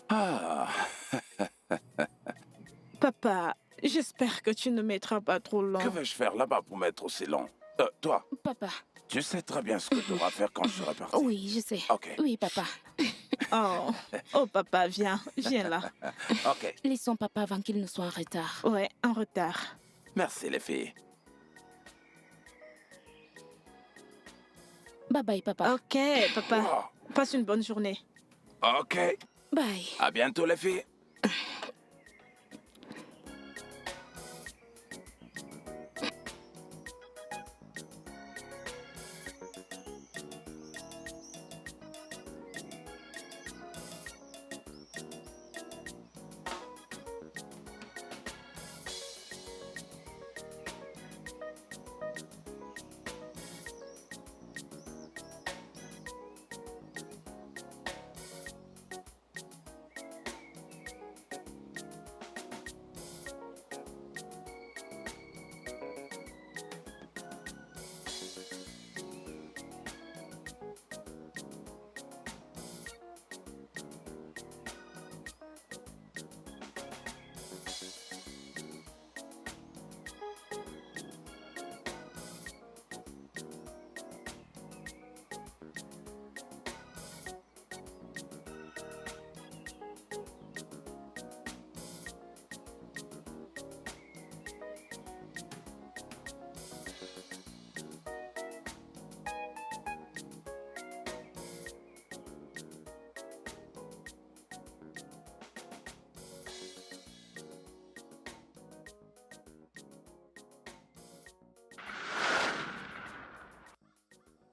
Ah, Papa, j'espère que tu ne mettras pas trop que long. vais-je faire là-bas pour mettre aussi long? Toi, Papa. tu sais très bien ce que tu auras à faire quand je serai parti. Oui, je sais. Ok. Oui, papa. Oh, papa, viens là. Ok. Laissons papa avant qu'il ne soit en retard. Ouais, en retard. Merci les filles. Bye bye, papa. Ok, papa, Wow. passe une bonne journée. Ok. Bye. À bientôt les filles.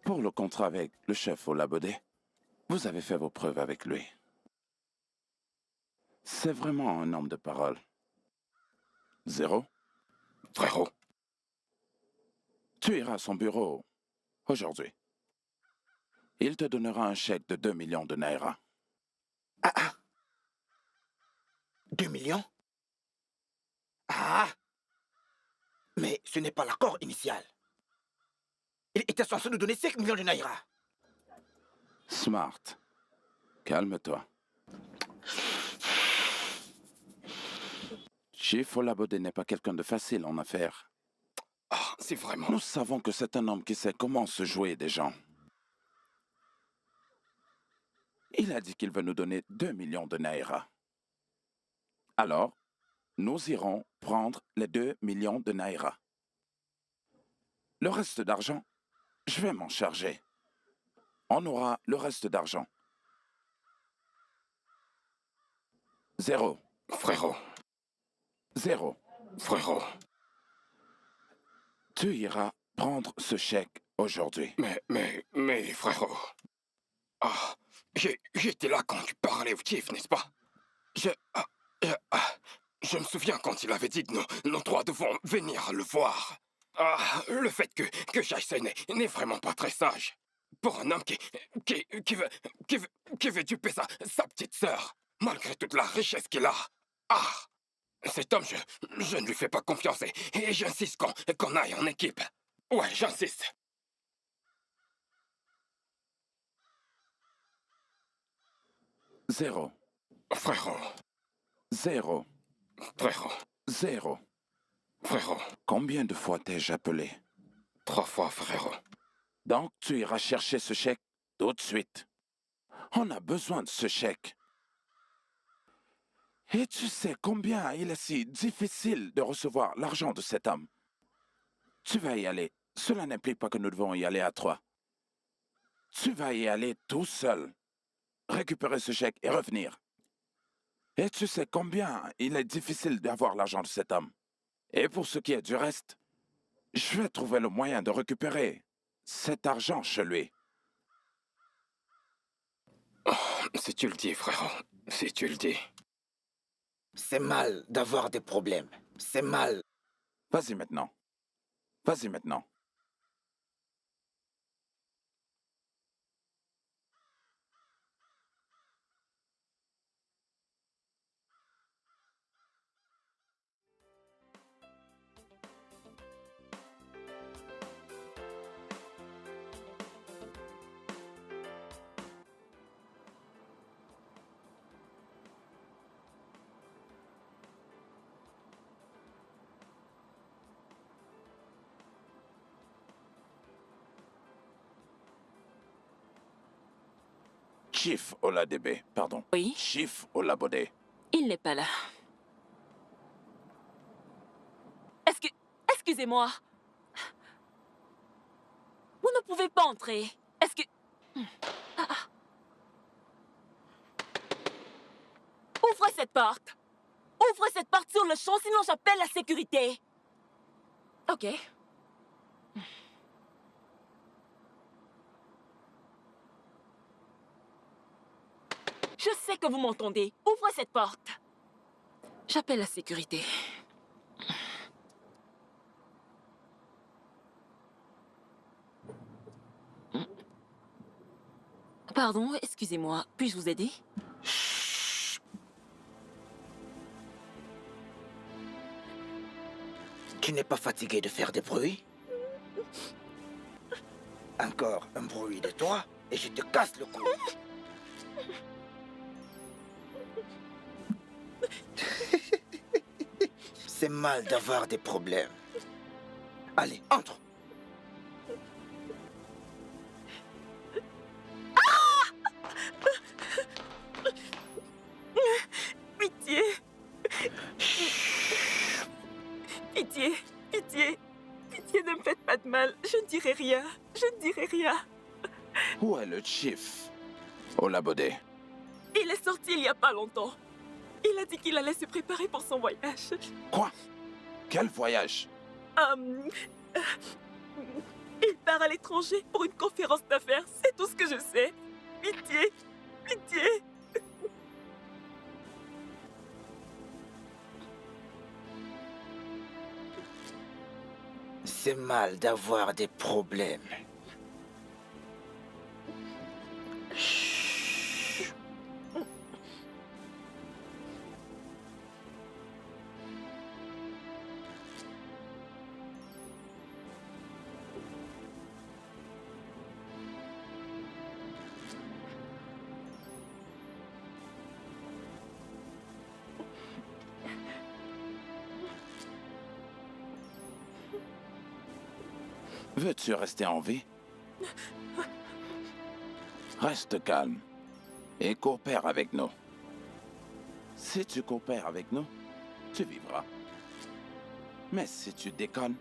Pour le contrat avec le chef Olabodé, vous avez fait vos preuves avec lui. C'est vraiment un homme de parole. Zéro? Frérot, Tu iras à son bureau aujourd'hui. Il te donnera un chèque de 2 millions de naira. 2 millions? Ah! Mais ce n'est pas l'accord initial. Il était censé nous donner 5 millions de naira. Smart. Calme-toi. Chief Olabodé n'est pas quelqu'un de facile en affaires. Ah, c'est vraiment... Nous savons que c'est un homme qui sait comment se jouer des gens. Il a dit qu'il veut nous donner 2 millions de naira. Alors, nous irons prendre les 2 millions de naira. Le reste d'argent, je vais m'en charger. On aura le reste d'argent. Zéro. Frérot, Zéro. frérot. Tu iras prendre ce chèque aujourd'hui. Mais, frérot... Ah, j'étais là quand tu parlais au Chief, n'est-ce pas? Je me souviens quand il avait dit que nous trois devons venir le voir. Ah, le fait que Jason n'est vraiment pas très sage. Pour un homme qui veut duper sa petite sœur, malgré toute la richesse qu'il a. Ah, cet homme, je ne lui fais pas confiance et j'insiste qu'on aille en équipe. Ouais, j'insiste. Zéro. Frérot, Zéro. frérot, Zéro. frérot. Combien de fois t'ai-je appelé? 3 fois, frérot. Donc, tu iras chercher ce chèque tout de suite. On a besoin de ce chèque. Et tu sais combien il est si difficile de recevoir l'argent de cet homme. Tu vas y aller. Cela n'implique pas que nous devons y aller à 3. Tu vas y aller tout seul. Récupérer ce chèque et revenir. Et tu sais combien il est difficile d'avoir l'argent de cet homme. Et pour ce qui est du reste, je vais trouver le moyen de récupérer cet argent chez lui. Si tu le dis, frérot, si tu le dis. C'est mal d'avoir des problèmes. C'est mal. Vas-y maintenant. Vas-y maintenant. Chief Oladebe, pardon. Oui. Chief Olabode. Il n'est pas là. Excusez-moi. Vous ne pouvez pas entrer. Est-ce que... Ouvrez cette porte. Ouvrez cette porte sur le champ, sinon j'appelle la sécurité. Ok. Je sais que vous m'entendez. Ouvrez cette porte. J'appelle la sécurité. Pardon, excusez-moi. Puis-je vous aider? Tu n'es pas fatigué de faire des bruits? Encore un bruit de toi et je te casse le cou. C'est mal d'avoir des problèmes. Allez, entre. Pitié. Pitié, pitié. Pitié, ne me faites pas de mal. Je ne dirai rien. Je ne dirai rien. Où est le Chief Olabode? Il est sorti il n'y a pas longtemps. Il a dit qu'il allait se préparer pour son voyage. Quoi? Quel voyage? Il part à l'étranger pour une conférence d'affaires. C'est tout ce que je sais. Pitié, pitié. C'est mal d'avoir des problèmes. Veux-tu rester en vie? Reste calme et coopère avec nous. Si tu coopères avec nous, tu vivras. Mais si tu déconnes,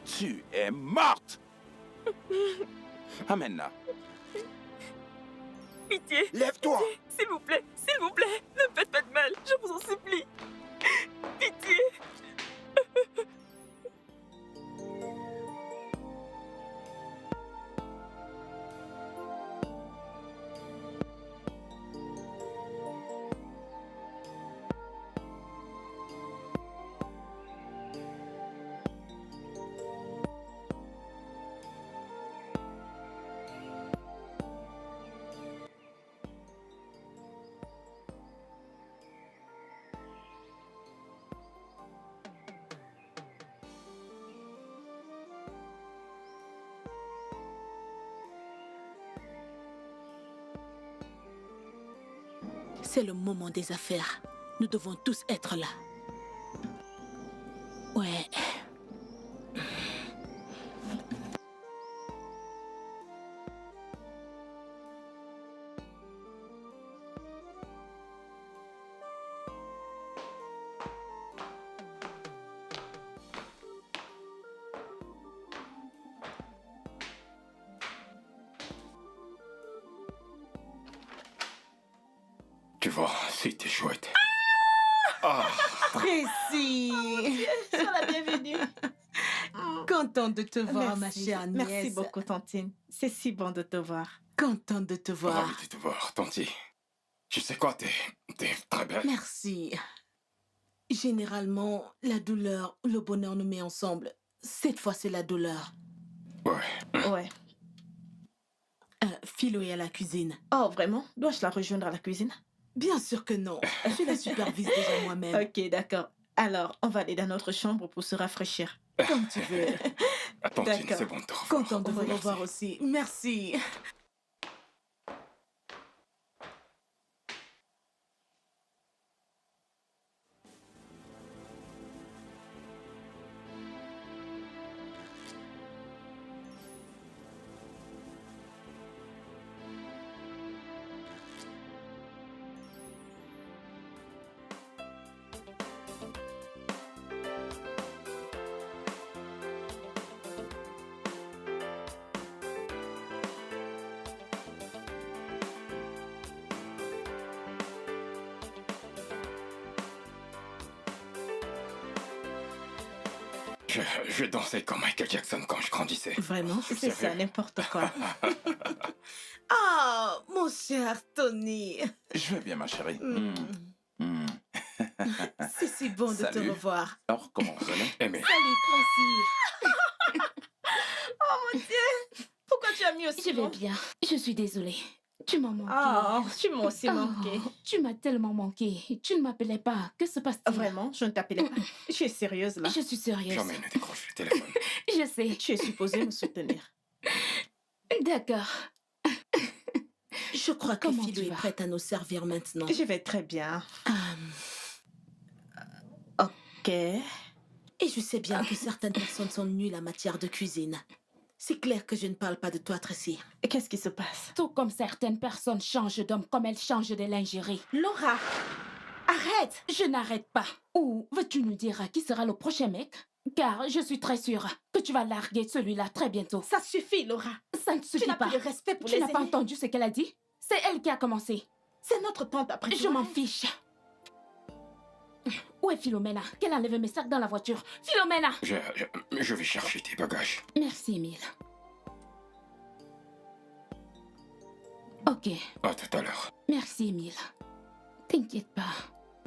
tu es morte! Amène-la. Pitié. Lève-toi! S'il vous plaît, ne me faites pas de mal. Je vous en supplie. Pitié. C'est le moment des affaires. Nous devons tous être là. Ouais. Tu vois, c'était chouette. Ah, Tracy! Sois la bienvenue. Contente de te voir, ma Merci. chère nièce. Merci beaucoup, Tantine. C'est si bon de te voir. Contente de te voir. ravi de te voir, Tanti. Tu sais quoi, t'es très belle. Merci. Généralement, la douleur, le bonheur nous met ensemble. Cette fois, c'est la douleur. Ouais. Ouais. Philo est à la cuisine. Oh, vraiment? Dois-je la rejoindre à la cuisine? Bien sûr que non. Je la supervise déjà moi-même. Ok, d'accord. Alors, on va aller dans notre chambre pour se rafraîchir. Comme tu veux. Tantine, D'accord. c'est bon de te revoir. Contente de vous Merci. revoir aussi. Merci. Je dansais comme Michael Jackson quand je grandissais. Vraiment? C'est ça, Sérieux? n'importe quoi. Ah, mon cher Tony. Je vais bien, ma chérie. Mm. Hmm. C'est si bon de te Salut. revoir. Alors, comment vous allez? Aimé, Salut, Francie. Pourquoi tu as mis aussi Je vais bien. Je suis désolée. Tu m'as manqué. Oh, tu m'as aussi manqué. Oh, tu m'as tellement manqué. Tu ne m'appelais pas. Que se passe-t-il? Vraiment, je ne t'appelais pas. Je suis sérieuse là. Je suis sérieuse. jamais ne décroche le téléphone. Je sais. Tu es supposé me soutenir. D'accord. Je crois que Comment Philo tu est vas? prête à nous servir maintenant. Je vais très bien. Ah, Ok. et je sais bien que certaines personnes sont nulles en matière de cuisine. C'est clair que je ne parle pas de toi, Tracy. Et qu'est-ce qui se passe? Tout comme certaines personnes changent d'homme comme elles changent de lingerie. Laura, arrête! Je n'arrête pas. Ou veux-tu nous dire qui sera le prochain mec? Car je suis très sûre que tu vas larguer celui-là très bientôt. Ça suffit, Laura. Ça ne Tu suffit n'as pas. plus de respect pour Tu les n'as pas aînés. entendu ce qu'elle a dit? C'est elle qui a commencé. C'est notre tante après Je tout. m'en fiche. Où est Philomena? Qu'elle enlève mes sacs dans la voiture. Philomena! Je vais chercher tes bagages. Merci, Emile. Ok, À tout à l'heure. merci, Emile. T'inquiète pas.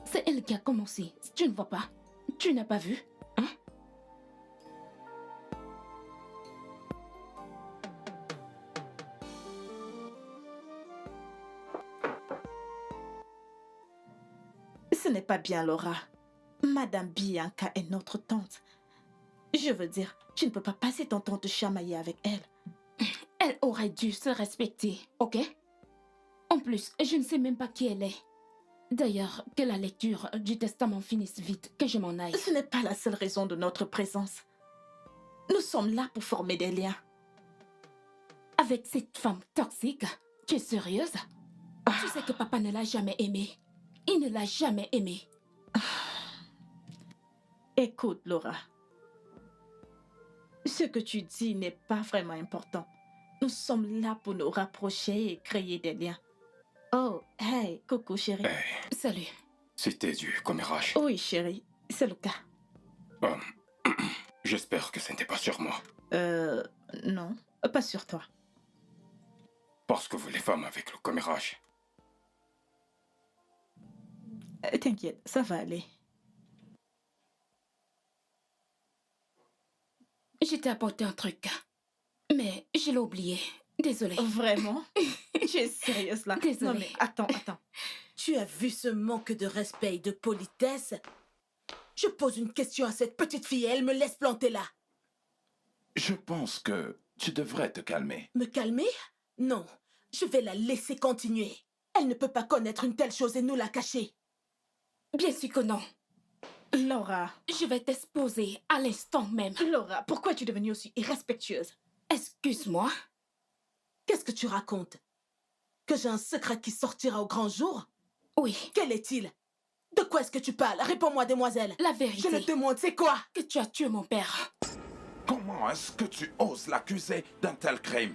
C'est elle qui a commencé. Tu ne vois pas? Tu n'as pas vu? Hein? Ce n'est pas bien, Laura. Madame Bianca est notre tante. Je veux dire, tu ne peux pas passer ton temps te chamailler avec elle. Elle aurait dû se respecter, ok? En plus, je ne sais même pas qui elle est. D'ailleurs, que la lecture du testament finisse vite, que je m'en aille. Ce n'est pas la seule raison de notre présence. Nous sommes là pour former des liens. Avec cette femme toxique, tu es sérieuse? Tu sais que papa ne l'a jamais aimée. Il ne l'a jamais aimée. Écoute, Laura. Ce que tu dis n'est pas vraiment important. Nous sommes là pour nous rapprocher et créer des liens. Oh, hey, coucou chérie. Hey, Salut. c'était du commérage. Oui, chérie, c'est le cas. J'espère que ce n'était pas sur moi. Non, pas sur toi. Parce que vous, les femmes, avec le commérage. T'inquiète, ça va aller. Je t'ai apporté un truc. Mais je l'ai oublié. Désolée. Vraiment? Tu es sérieuse là? Désolée. Non mais attends. Tu as vu ce manque de respect et de politesse? Je pose une question à cette petite fille et elle me laisse planter là. Je pense que tu devrais te calmer. Me calmer? Non, je vais la laisser continuer. Elle ne peut pas connaître une telle chose et nous la cacher. Bien sûr que non. Laura, Je vais t'exposer à l'instant même. Laura, pourquoi es-tu devenue aussi irrespectueuse? Excuse-moi. Qu'est-ce que tu racontes? Que j'ai un secret qui sortira au grand jour? Oui, Quel est-il? De quoi est-ce que tu parles? Réponds-moi, demoiselle. la Je vérité. le demande, c'est quoi? Que tu as tué mon père. Comment est-ce que tu oses l'accuser d'un tel crime?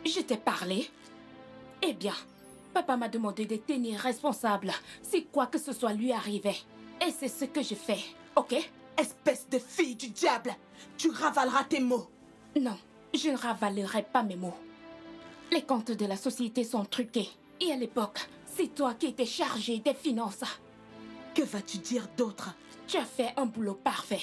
Je t'ai parlé. Eh bien, papa m'a demandé de tenir responsable si quoi que ce soit lui arrivait. Et c'est ce que je fais, ok? Espèce de fille du diable! Tu ravaleras tes mots! Non, je ne ravalerai pas mes mots. Les comptes de la société sont truqués. Et à l'époque, c'est toi qui étais chargé des finances. Que vas-tu dire d'autre? Tu as fait un boulot parfait.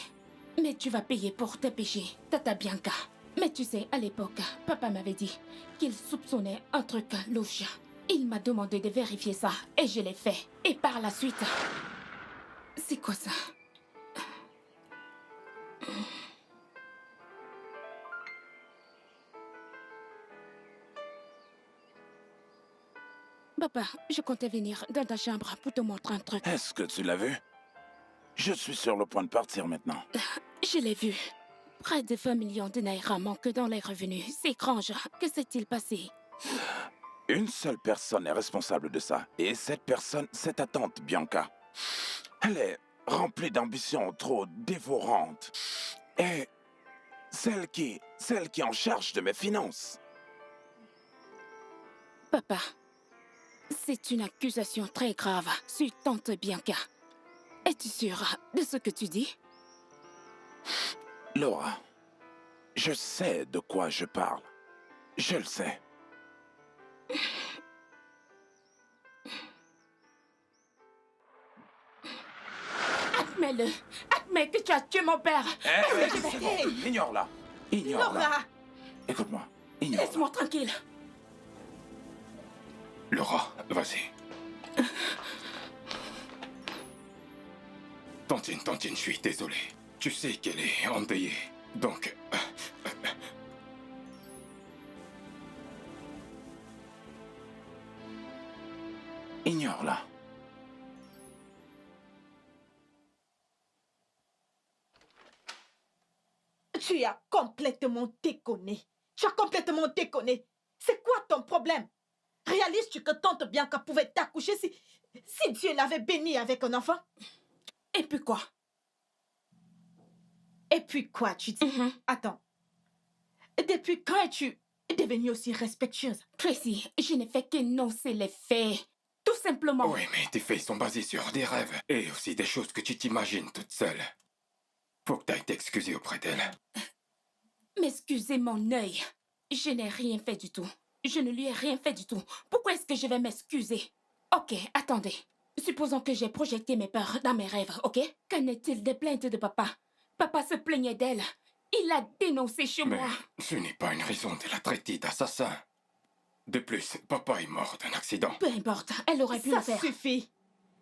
Mais tu vas payer pour tes péchés, Tata Bianca. Mais tu sais, à l'époque, papa m'avait dit qu'il soupçonnait un truc louche. Il m'a demandé de vérifier ça et je l'ai fait. Et par la suite... C'est quoi ça? Papa, je comptais venir dans ta chambre pour te montrer un truc. Est-ce que tu l'as vu? Je suis sur le point de partir maintenant. Je l'ai vu. Près de 20 millions de naira manquent dans les revenus. C'est étrange. Que s'est-il passé? Une seule personne est responsable de ça. Et cette personne, c'est ta tante Bianca. Elle est remplie d'ambitions trop dévorantes. Et celle qui est en charge de mes finances. Papa, c'est une accusation très grave sur tante Bianca. Es-tu sûr de ce que tu dis? Laura, je sais de quoi je parle. Je le sais. Admets-le. Admets que tu as tué mon père. C'est bon. Ignore-la. Ignore-la. Laura! Écoute-moi. Ignore-la. Laisse-moi tranquille. Laura, vas-y. Tantine, je suis désolé. Tu sais qu'elle est endeuillée. Donc... Ignore-la. Tu as complètement déconné. Tu as complètement déconné. C'est quoi ton problème? Réalises-tu que tante Bianca pouvait t'accoucher si Dieu l'avait bénie avec un enfant? Et puis quoi? Et puis quoi, tu dis? Attends. Depuis quand es-tu devenue aussi respectueuse? Tracy, je n'ai fait qu'énoncer les faits. Tout simplement. Oui, mais tes faits sont basés sur des rêves. Et aussi des choses que tu t'imagines toute seule. Faut que t'ailles t'excuser auprès d'elle. M'excusez mon œil. Je n'ai rien fait du tout. Je ne lui ai rien fait du tout. Pourquoi est-ce que je vais m'excuser? Ok, attendez. Supposons que j'ai projeté mes peurs dans mes rêves, ok? Qu'en est-il des plaintes de papa? Papa se plaignait d'elle. Il l'a dénoncé chez Mais moi. ce n'est pas une raison de la traiter d'assassin. De plus, papa est mort d'un accident. Peu importe, elle aurait pu le Ça faire. suffit.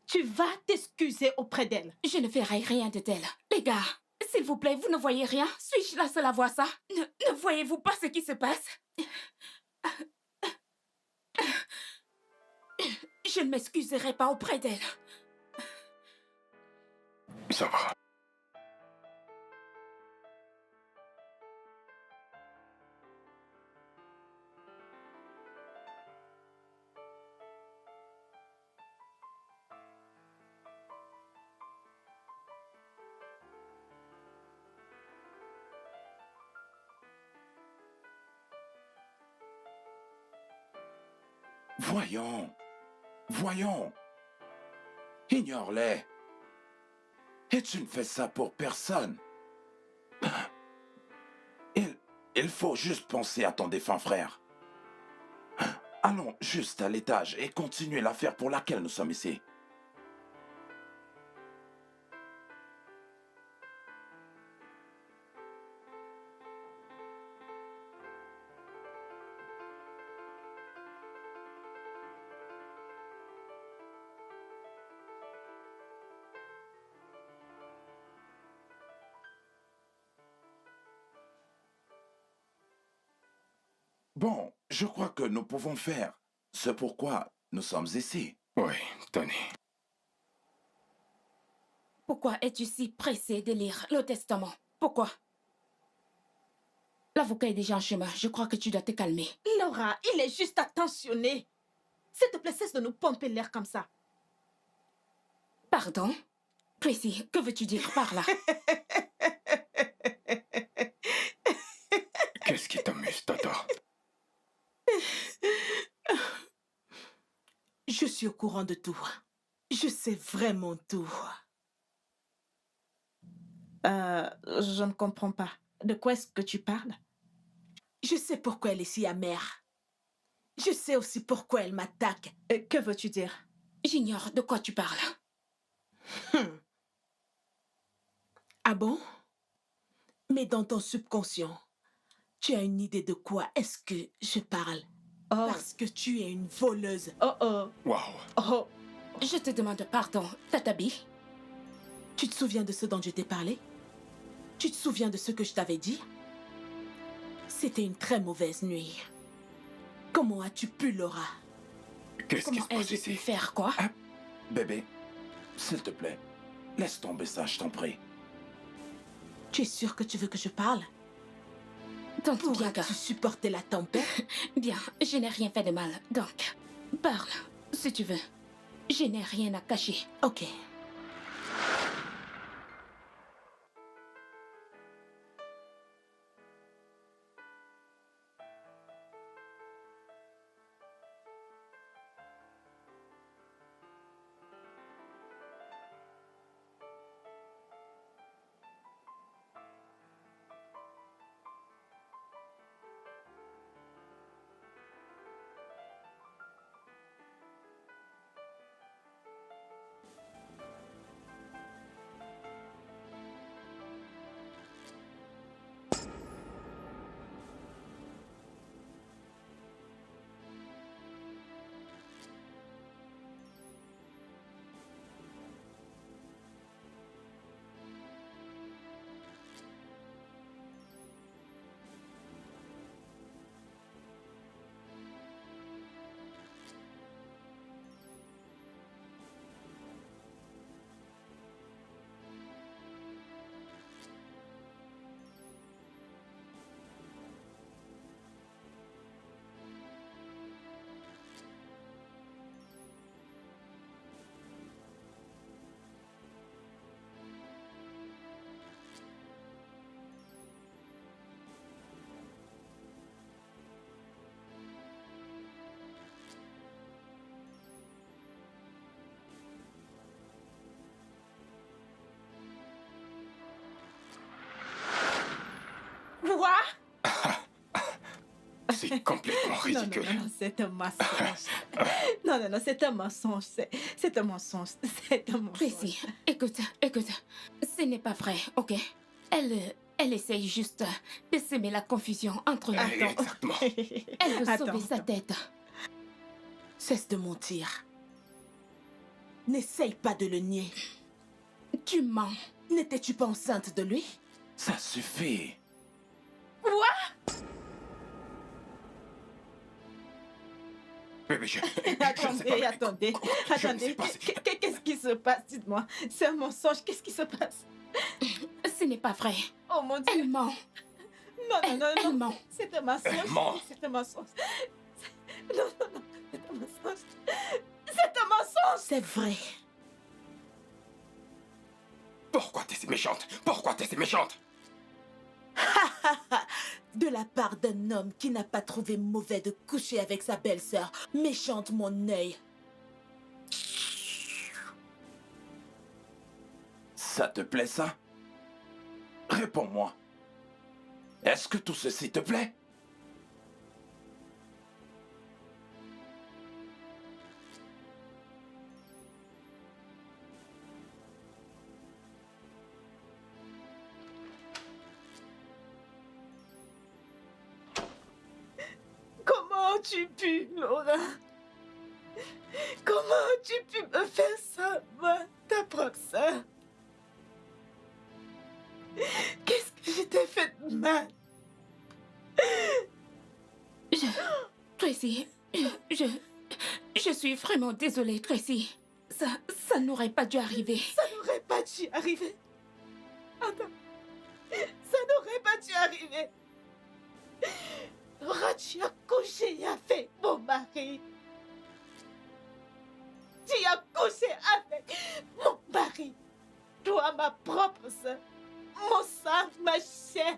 Tu vas t'excuser auprès d'elle. Je ne ferai rien de tel. Les gars, s'il vous plaît, vous ne voyez rien? Suis-je la seule à voir ça? Ne voyez-vous pas ce qui se passe? Je ne m'excuserai pas auprès d'elle. Ça va. Voyons. Voyons. Ignore-les. Et tu ne fais ça pour personne. Il faut juste penser à ton défunt frère. Allons juste à l'étage et continuer l'affaire pour laquelle nous sommes ici. Bon, je crois que nous pouvons faire ce pourquoi nous sommes ici. Oui, Tony. Pourquoi es-tu si pressé de lire le testament? Pourquoi? L'avocat est déjà en chemin. Je crois que tu dois te calmer. Laura, il est juste attentionné. S'il te plaît, cesse de nous pomper l'air comme ça. Pardon? Tracy, que veux-tu dire par là? Qu'est-ce qui t'amuse, Tata? Je suis au courant de tout. Je sais vraiment tout. Je ne comprends pas. De quoi est-ce que tu parles? Je sais pourquoi elle est si amère. Je sais aussi pourquoi elle m'attaque. Que veux-tu dire? J'ignore de quoi tu parles. Ah bon? Mais dans ton subconscient, tu as une idée de quoi est-ce que je parle? Oh. Parce que tu es une voleuse. Oh oh. Waouh! Oh. Je te demande pardon, Tatabi. Tu te souviens de ce dont je t'ai parlé? Tu te souviens de ce que je t'avais dit? C'était une très mauvaise nuit. Comment as-tu pu, Laura? Qu'est-ce qui Comment se passe ai-je pu ici? faire quoi? Bébé, s'il te plaît, laisse tomber ça, je t'en prie. Tu es sûre que tu veux que je parle? Tante Bianca. Pourras-tu supporter la tempête? Bien, je n'ai rien fait de mal. Donc, parle, si tu veux. Je n'ai rien à cacher. Ok. C'est complètement ridicule. Non, c'est un mensonge. Non, c'est un mensonge. C'est un mensonge. C'est un mensonge. Tracy, écoute. Ce n'est pas vrai, ok? Elle essaye juste de semer la confusion entre nous. Exactement. Elle veut sauver sa tête. Cesse de mentir. N'essaye pas de le nier. Tu mens. N'étais-tu pas enceinte de lui? Ça suffit. Bébé, je Attendez. Qu'est-ce qui se passe? Dites-moi. C'est un mensonge. Qu'est-ce qui se passe? Ce n'est pas vrai. Oh mon Dieu. Elle ment. Non. Elle ment. C'est un mensonge. Elle ment. C'est un mensonge. Non. C'est un mensonge. C'est un mensonge. C'est vrai. Pourquoi t'es si méchante? Pourquoi t'es si méchante? De la part d'un homme qui n'a pas trouvé mauvais de coucher avec sa belle-sœur. Méchante, mon œil. Ça te plaît, ça? Réponds-moi. Est-ce que tout ceci te plaît? Comment as-tu pu, Laura? Comment as-tu pu me faire ça, moi, ta propre sœur? Qu'est-ce que je t'ai fait de mal? Tracy, je suis vraiment désolée, Tracy. Ça n'aurait pas dû arriver. Ça n'aurait pas dû arriver. Attends. Ça n'aurait pas dû arriver. Laura, tu as couché avec mon mari. Tu as couché avec mon mari. Toi, ma propre sœur. Mon sang, ma chair.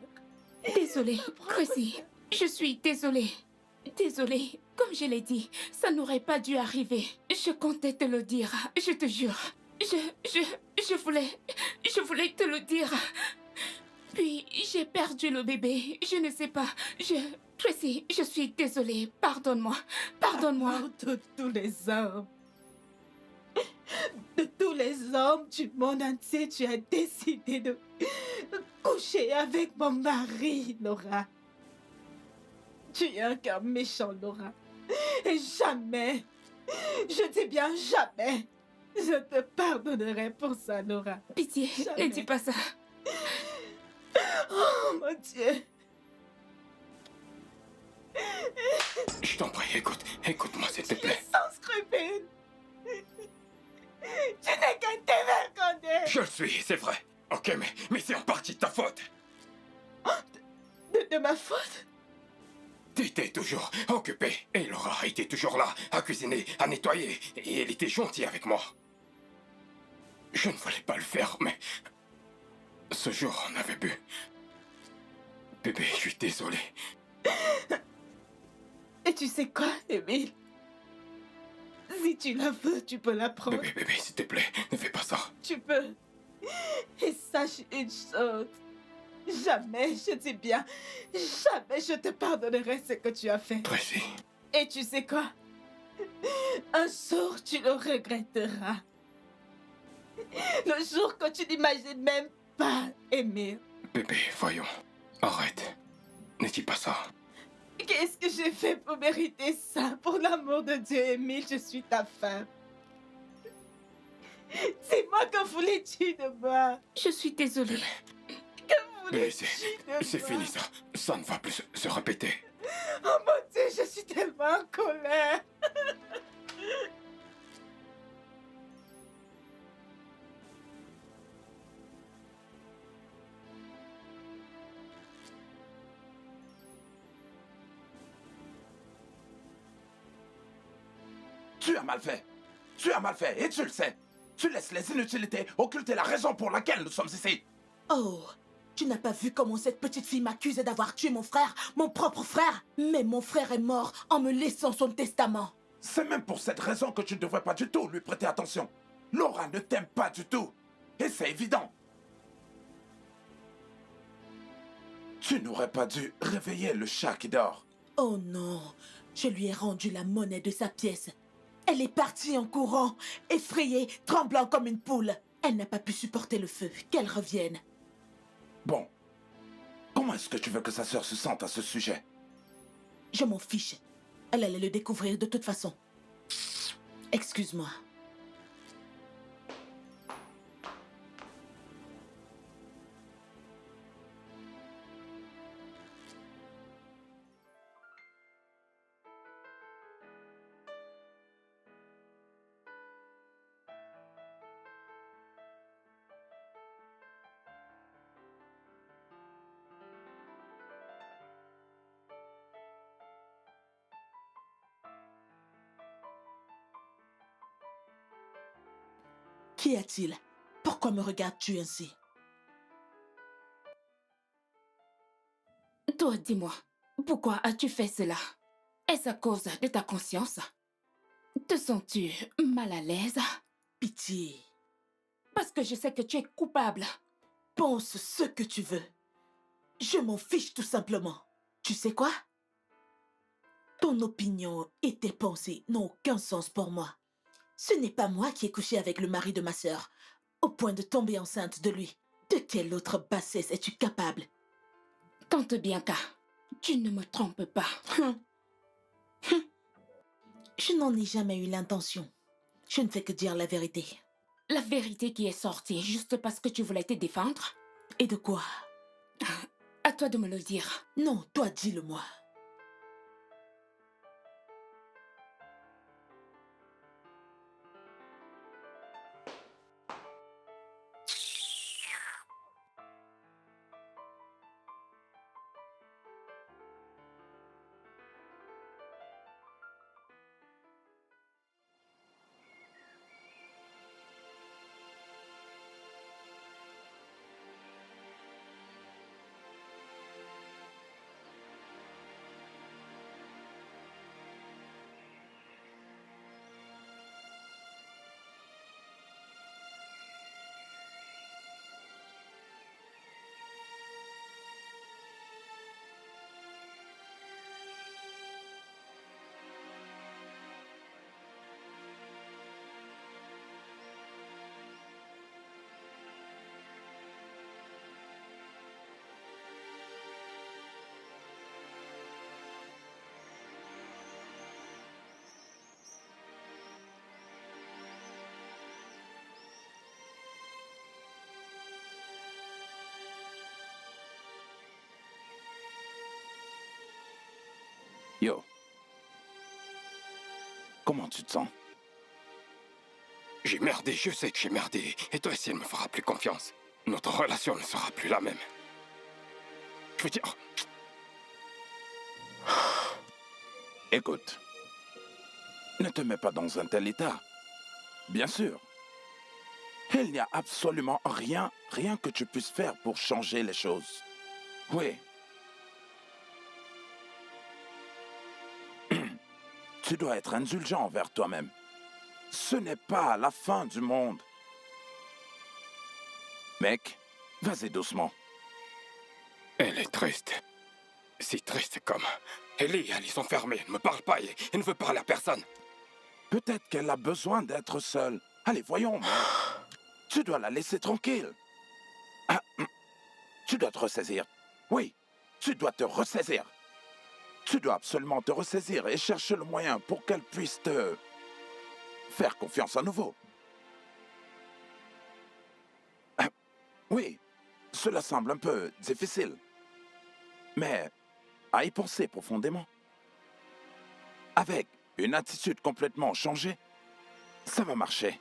Désolée, Tracy. Je suis désolée. Désolée. Comme je l'ai dit, ça n'aurait pas dû arriver. Je comptais te le dire, je te jure. Je voulais te le dire. Puis j'ai perdu le bébé. Je ne sais pas. Tracy, je suis désolée. Pardonne-moi. Pardonne-moi. De tous les hommes. De tous les hommes du monde entier, tu as décidé de coucher avec mon mari, Laura. Tu es un cœur méchant, Laura. Et jamais, je dis bien jamais, je te pardonnerai pour ça, Laura. Pitié, Jamais. ne dis pas ça. Oh mon Dieu. Je t'en prie, écoute-moi s'il te plaît. Sans scrupule. Tu n'es qu'un dévergondé. Je le suis, c'est vrai. Ok, mais c'est en partie de ta faute. De ma faute? T'étais toujours occupé et Laura était toujours là, à cuisiner, à nettoyer, et elle était gentille avec moi. Je ne voulais pas le faire, mais ce jour, on avait bu. Bébé, je suis désolé. Et tu sais quoi, Émile? Si tu la veux, tu peux la prendre. Bébé, s'il te plaît, ne fais pas ça. Tu peux. Et sache une chose. Jamais, je dis bien, jamais je te pardonnerai ce que tu as fait. Tracy. Et tu sais quoi? Un jour, tu le regretteras. Le jour que tu n'imagines même pas aimer. Bébé, voyons. Arrête. Ne dis pas ça. Qu'est-ce que j'ai fait pour mériter ça? Pour l'amour de Dieu, Émile, je suis ta femme. C'est moi que voulais-tu de moi? Je suis désolée. Que Bébé, voulais-tu de moi? c'est fini ça. Ça ne va plus se répéter. Oh mon Dieu, je suis tellement en colère. Tu as mal fait. Tu as mal fait et tu le sais. Tu laisses les inutilités occulter la raison pour laquelle nous sommes ici. Oh, tu n'as pas vu comment cette petite fille m'accusait d'avoir tué mon frère, mon propre frère? Mais mon frère est mort en me laissant son testament. C'est même pour cette raison que tu ne devrais pas du tout lui prêter attention. Laura ne t'aime pas du tout. Et c'est évident. Tu n'aurais pas dû réveiller le chat qui dort. Oh non, je lui ai rendu la monnaie de sa pièce. Elle est partie en courant, effrayée, tremblant comme une poule. Elle n'a pas pu supporter le feu. Qu'elle revienne. Bon, comment est-ce que tu veux que sa sœur se sente à ce sujet? Je m'en fiche. Elle allait le découvrir de toute façon. Excuse-moi. Qu'y a-t-il? Pourquoi me regardes-tu ainsi? Toi, dis-moi, pourquoi as-tu fait cela? Est-ce à cause de ta conscience? Te sens-tu mal à l'aise? Pitié. Parce que je sais que tu es coupable. Pense ce que tu veux. Je m'en fiche tout simplement. Tu sais quoi? Ton opinion et tes pensées n'ont aucun sens pour moi. Ce n'est pas moi qui ai couché avec le mari de ma sœur, au point de tomber enceinte de lui. De quelle autre bassesse es-tu capable? Tante Bianca, tu ne me trompes pas. Je n'en ai jamais eu l'intention. Je ne fais que dire la vérité. La vérité qui est sortie juste parce que tu voulais te défendre? Et de quoi? À toi de me le dire. Non, toi dis-le-moi. Yo. Comment tu te sens? J'ai merdé, je sais que j'ai merdé. Et toi, si elle me fera plus confiance, notre relation ne sera plus la même. Je veux dire... Écoute, ne te mets pas dans un tel état. Bien sûr. Il n'y a absolument rien que tu puisses faire pour changer les choses. Oui. Tu dois être indulgent envers toi-même. Ce n'est pas la fin du monde. Mec, vas-y doucement. Elle est triste. Si triste comme... Ellie, elle est enfermée, elle ne me parle pas et ne veut parler à personne. Peut-être qu'elle a besoin d'être seule. Allez, voyons, mec. Tu dois la laisser tranquille. Ah, tu dois te ressaisir. Oui, tu dois te ressaisir. Tu dois absolument te ressaisir et chercher le moyen pour qu'elle puisse te faire confiance à nouveau. Ah, oui, cela semble un peu difficile. Mais à y penser profondément. Avec une attitude complètement changée, ça va marcher.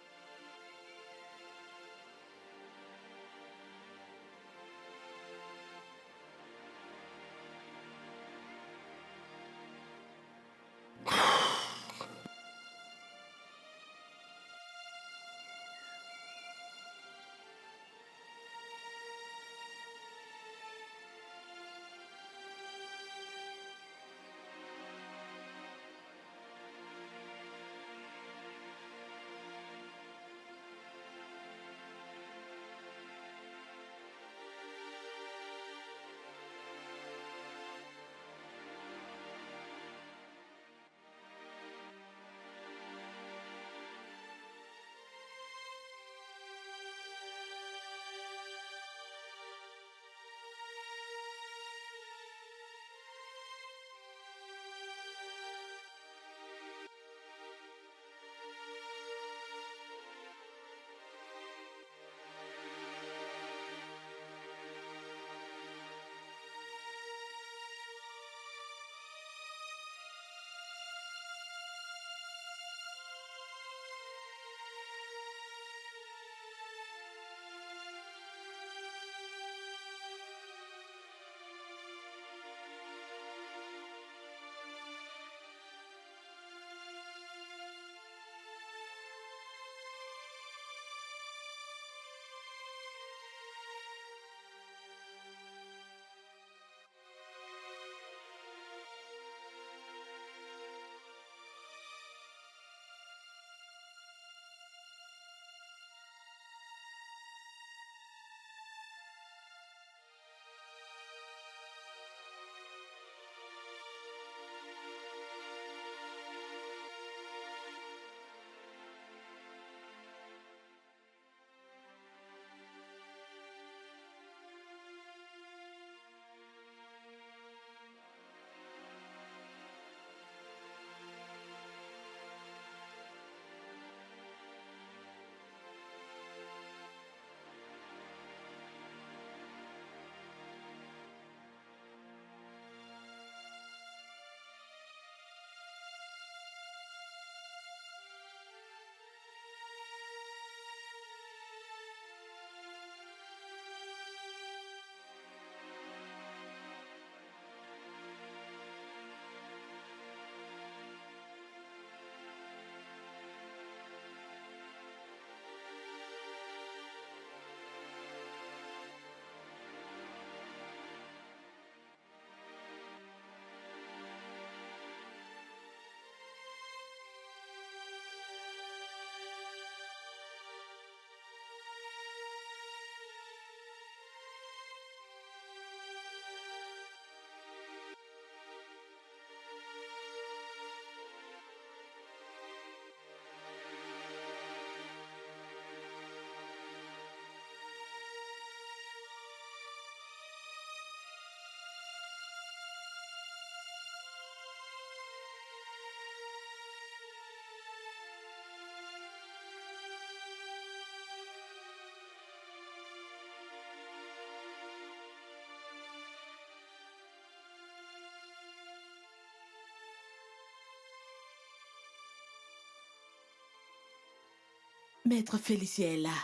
Maître Félicien est là.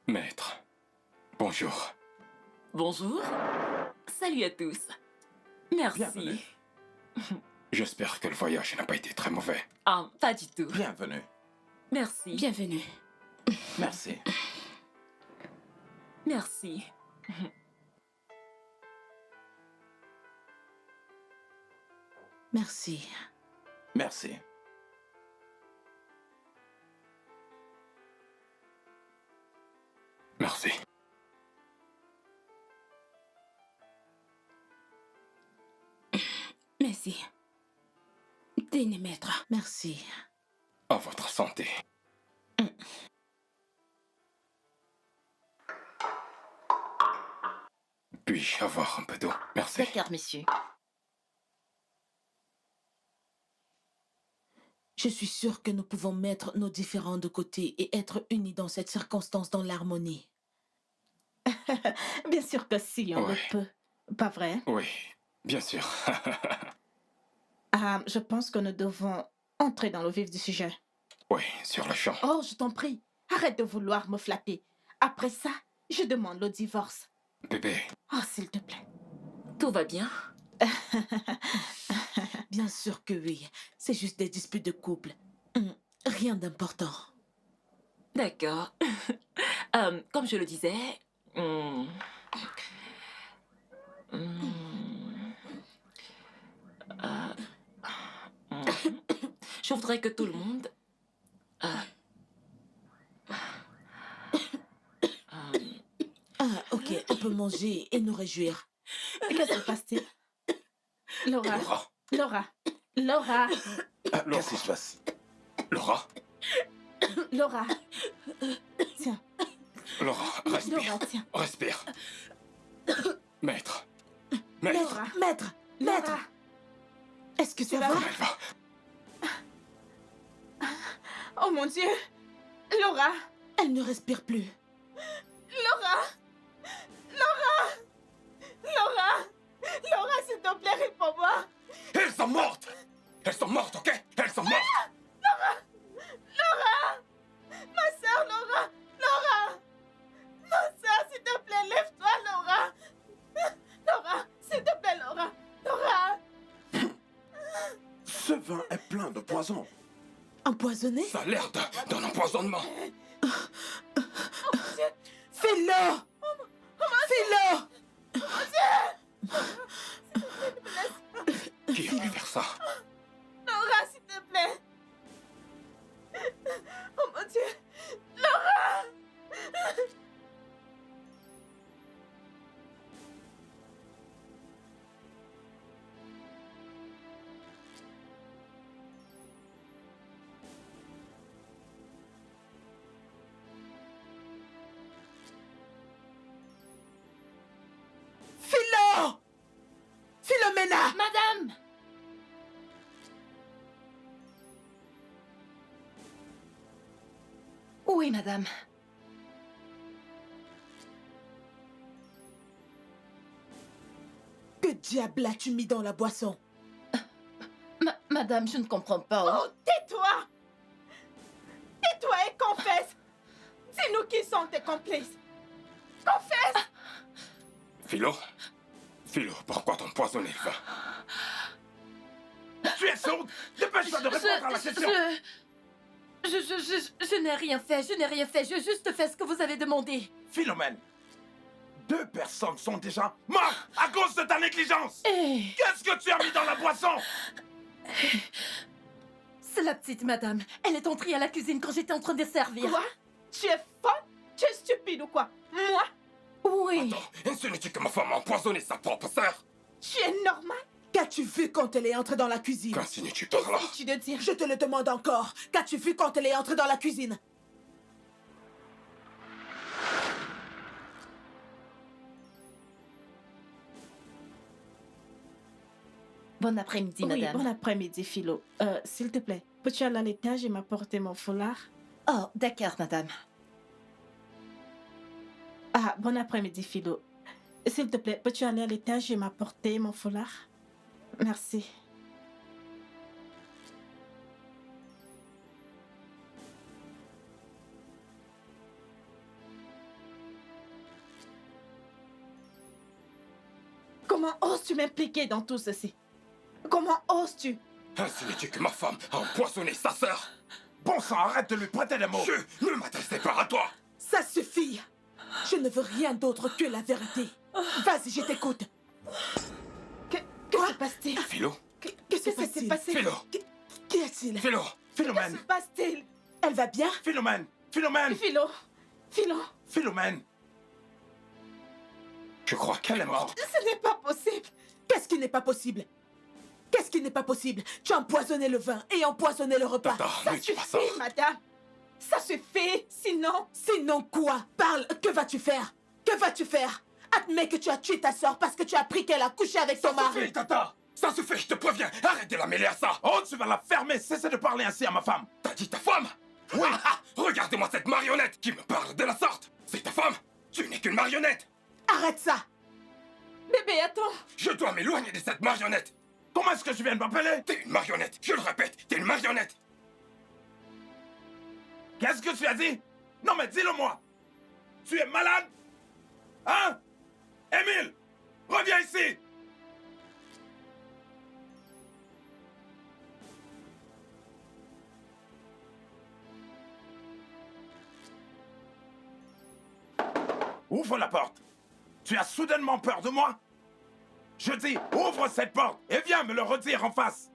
Maître, bonjour. Bonjour. Salut à tous. Merci. Bienvenue. J'espère que le voyage n'a pas été très mauvais. Ah, pas du tout. Bienvenue. Merci. Bienvenue. Merci. Merci. Merci. Merci. Merci. Merci. Tenez, maître. Merci. À votre santé. Puis-je avoir un peu d'eau? Merci. D'accord, monsieur. Je suis sûre que nous pouvons mettre nos différends de côté et être unis dans cette circonstance dans l'harmonie. Bien sûr que si, on Ouais. le peut. Pas vrai? Oui, bien sûr. Ah, je pense que nous devons entrer dans le vif du sujet. Oui, sur le champ. Oh, je t'en prie, arrête de vouloir me flatter. Après ça, je demande le divorce. Bébé, Oh, s'il te plaît. Tout va bien? Bien sûr que oui. C'est juste des disputes de couple. Rien d'important. D'accord. Comme je le disais, je voudrais que tout le monde Ah, ok, on peut manger et nous réjouir. Qu'est-ce qui se passe-t-il? Laura, Laura. Laura, Laura, Qu'est-ce qui se passe? Laura. Laura. Tiens, Laura, respire. Laura, tiens. Respire. Maître. Maître. Laura, Maître, maître, Laura. est-ce que ça va? Comment elle va? Oh mon Dieu. Laura, Elle ne respire plus. Laura, Laura, Laura, Laura, s'il te plaît, réponds-moi. Elles sont mortes. Elles sont mortes, ok? Elles sont mortes. Laura, ma soeur, Laura, Laura, ma soeur, s'il te plaît, lève-toi, Laura. Laura, s'il te plaît, Laura, Laura. Ce vin est plein de poison. Empoisonné? Ça a l'air d'un empoisonnement. Fais-le! Fais-le! Qui a pu faire ça? Laura, s'il te plaît. Oh mon Dieu. Laura. Philo! Philomena! Madame! Oui, madame. Que diable as-tu mis dans la boisson? Madame, je ne comprends pas. Oh, tais-toi. Tais-toi et confesse. C'est nous qui sommes tes complices. Confesse. Philo? Philo, pourquoi t'empoisonner le vin? Tu es sourde? Dépêche-toi de répondre à la question. Je n'ai rien fait, je n'ai rien fait. J'ai juste fait ce que vous avez demandé. Philomène, 2 personnes sont déjà mortes à cause de ta négligence. Qu'est-ce que tu as mis dans la boisson? C'est la petite madame. Elle est entrée à la cuisine quand j'étais en train de servir. Quoi? Tu es folle? Tu es stupide ou quoi? Moi? Oui. Attends, insinues-tu que ma femme a empoisonné sa propre sœur? Tu es normal? Qu'as-tu vu quand elle est entrée dans la cuisine? Qu'insinues-tu par là? Qu'est-ce que tu de dire? Je te le demande encore. Qu'as-tu vu quand elle est entrée dans la cuisine? Bon après-midi, Oui, madame. bon après-midi, Philo. S'il te plaît, peux-tu aller à l'étage et m'apporter mon foulard? Oh, d'accord, madame. Ah, bon après-midi, Philo. S'il te plaît, peux-tu aller à l'étage et m'apporter mon foulard? Merci. Comment oses-tu m'impliquer dans tout ceci? Comment oses-tu? Insinues-tu que ma femme a empoisonné sa sœur? Bon sang, arrête de lui prêter des mots. Je ne m'adressais pas à toi. Ça suffit. Je ne veux rien d'autre que la vérité. Vas-y, je t'écoute. Que se passe-t-il? Philo? Qu'est-ce qui s'est passé? Philo? Qu'y a-t-il? Philo? Que Philomène, se passe-t-il? Elle va bien? Philomène, Philomène, Philo, Philo, Philomène. Je crois qu'elle est morte. ce n'est pas possible. Qu'est-ce qui n'est pas possible? Qu'est-ce qui n'est pas possible? Tu as empoisonné le vin et empoisonné le repas. Tata, Ça ne dis pas ça. suffit, madame. Ça suffit, sinon... Sinon quoi? Parle, que vas-tu faire? Que vas-tu faire? Admets que tu as tué ta sœur parce que tu as appris qu'elle a couché avec ton Ça mari. suffit, Tata. Ça suffit, je te préviens. Arrête de la mêler à ça. Oh, tu vas la fermer, cessez de parler ainsi à ma femme. T'as dit ta femme? Oui. Regarde-moi cette marionnette qui me parle de la sorte. C'est ta femme? Tu n'es qu'une marionnette. Arrête ça! Bébé, attends. Je dois m'éloigner de cette marionnette. Comment est-ce que je viens de m'appeler? T'es une marionnette. Je le répète, t'es une marionnette. Qu'est-ce que tu as dit? Non mais dis-le-moi. Tu es malade? Hein? Émile, reviens ici. Ouvre la porte. Tu as soudainement peur de moi? Je dis, ouvre cette porte et viens me le redire en face.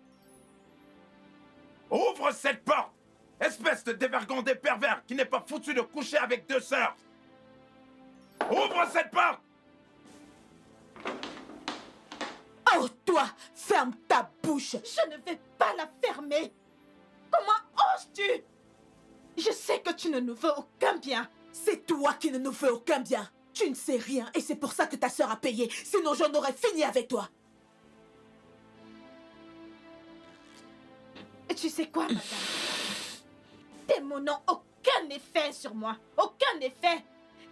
Ouvre cette porte, espèce de dévergondé pervers qui n'est pas foutu de coucher avec deux sœurs. Ouvre cette porte. Oh, toi, ferme ta bouche! Je ne vais pas la fermer. Comment oses-tu? Je sais que tu ne nous veux aucun bien. C'est toi qui ne nous veux aucun bien. Tu ne sais rien et c'est pour ça que ta sœur a payé. Sinon, j'en aurais fini avec toi. Et tu sais quoi, madame? Tes mots n'ont aucun effet sur moi. Aucun effet.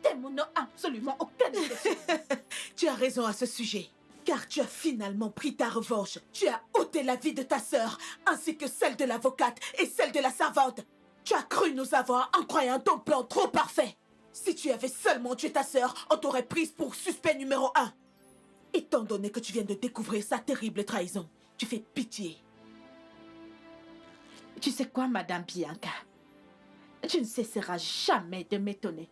Tes mots n'ont absolument aucun effet sur moi. Tu as raison à ce sujet. Car tu as finalement pris ta revanche. Tu as ôté la vie de ta sœur, ainsi que celle de l'avocate et celle de la servante. Tu as cru nous avoir en croyant ton plan trop parfait. Si tu avais seulement tué ta sœur, on t'aurait prise pour suspect numéro 1. Étant donné que tu viens de découvrir sa terrible trahison, tu fais pitié. Tu sais quoi, madame Bianca? Tu ne cesseras jamais de m'étonner.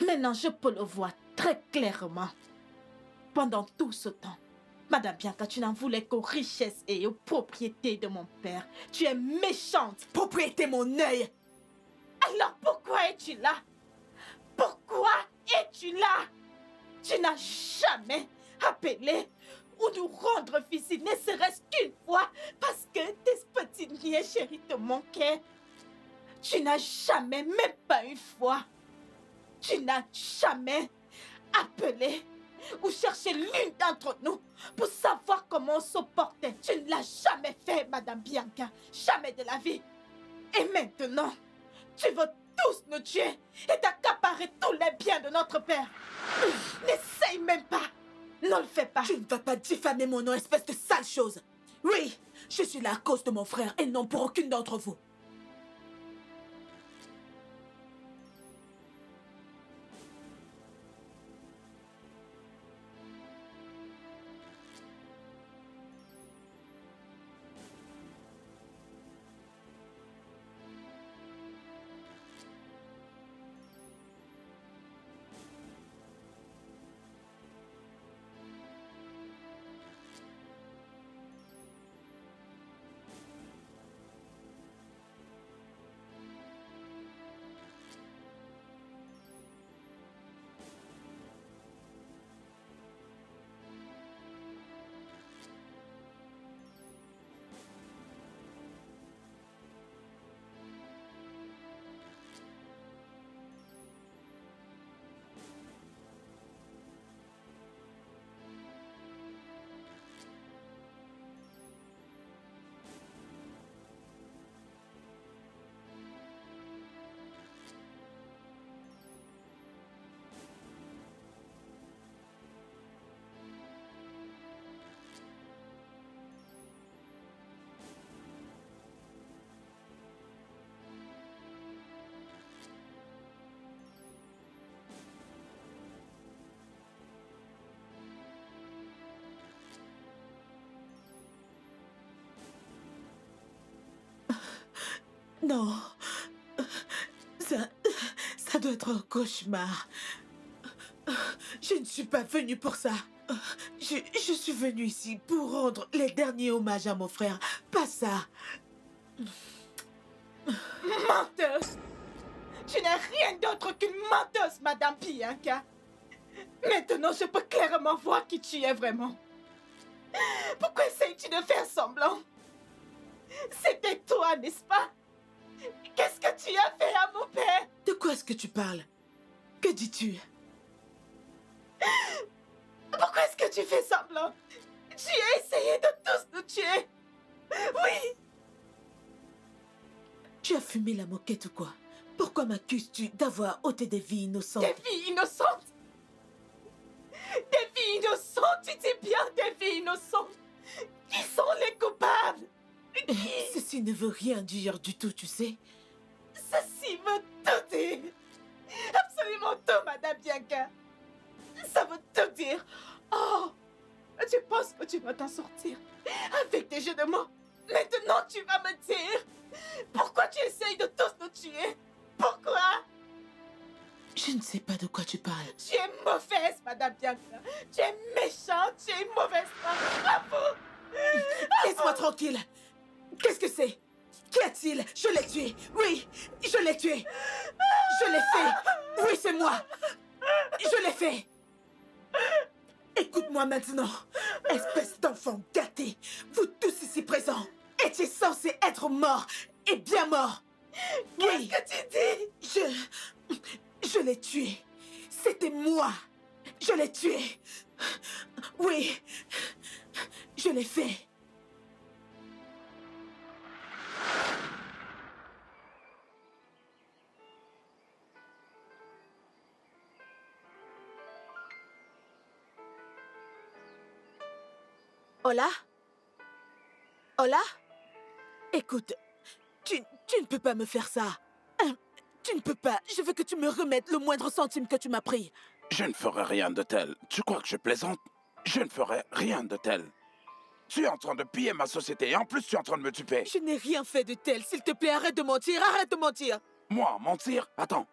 Maintenant, je peux le voir très clairement. Pendant tout ce temps, madame Bianca, tu n'en voulais qu'aux richesses et aux propriétés de mon père. Tu es méchante. Propriété mon œil! Alors pourquoi es-tu là? Pourquoi es-tu là? Tu n'as jamais appelé ou nous rendre visite, ne serait-ce qu'une fois, parce que tes petits niais chéris te manquaient. Tu n'as jamais, même pas une fois, tu n'as jamais appelé ou cherché l'une d'entre nous pour savoir comment on se portait. Tu ne l'as jamais fait, madame Bianca. Jamais de la vie. Et maintenant, tu veux tous nous tuer et t'accaparer tous les biens de notre père. N'essaye même pas. Ne le fais pas. Tu ne vas pas diffamer mon nom, espèce de sale chose. Oui, je suis là à cause de mon frère et non pour aucune d'entre vous. Non. Ça doit être un cauchemar. Je ne suis pas venue pour ça. Je suis venue ici pour rendre les derniers hommages à mon frère. Pas ça. Menteuse! Tu n'es rien d'autre qu'une menteuse, Madame Bianca. Maintenant, je peux clairement voir qui tu es vraiment. Pourquoi essayes-tu de faire semblant? C'était toi, n'est-ce pas? Qu'est-ce que tu as fait à mon père? De quoi est-ce que tu parles? Que dis-tu? Pourquoi est-ce que tu fais semblant? Tu as essayé de tous nous tuer. Oui! Tu as fumé la moquette ou quoi? Pourquoi m'accuses-tu d'avoir ôté des vies innocentes? Des filles innocentes? Des filles innocentes? Tu dis bien des filles innocentes? Qui sont les coupables? Ceci ne veut rien dire du tout, tu sais. Ceci veut tout dire. Absolument tout, Madame Bianca. Ça veut tout dire. Oh, tu penses que tu vas t'en sortir avec des jeux de mots? Maintenant, tu vas me dire pourquoi tu essayes de tous nous tuer? Pourquoi? Je ne sais pas de quoi tu parles. Tu es mauvaise, Madame Bianca. Tu es méchante, tu es une mauvaise femme. Bravo! Laisse-moi tranquille. Qu'est-ce que c'est? Qu'y a-t-il? Je l'ai tué. Oui, je l'ai tué. Je l'ai fait. Oui, c'est moi. Je l'ai fait. Écoute-moi maintenant. Espèce d'enfant gâté. Vous tous ici présents étiez censés être morts. Et bien morts. Oui. Qu'est-ce que tu dis? Je l'ai tué. C'était moi. Je l'ai tué. Oui. Je l'ai fait. Hola? Hola? Écoute, tu ne peux pas me faire ça. Tu ne peux pas. Je veux que tu me remettes le moindre centime que tu m'as pris. Je ne ferai rien de tel. Tu crois que je plaisante? Je ne ferai rien de tel. Tu es en train de piller ma société et en plus tu es en train de me tuer. Je n'ai rien fait de tel. S'il te plaît, arrête de mentir. Arrête de mentir. Moi, mentir? Attends.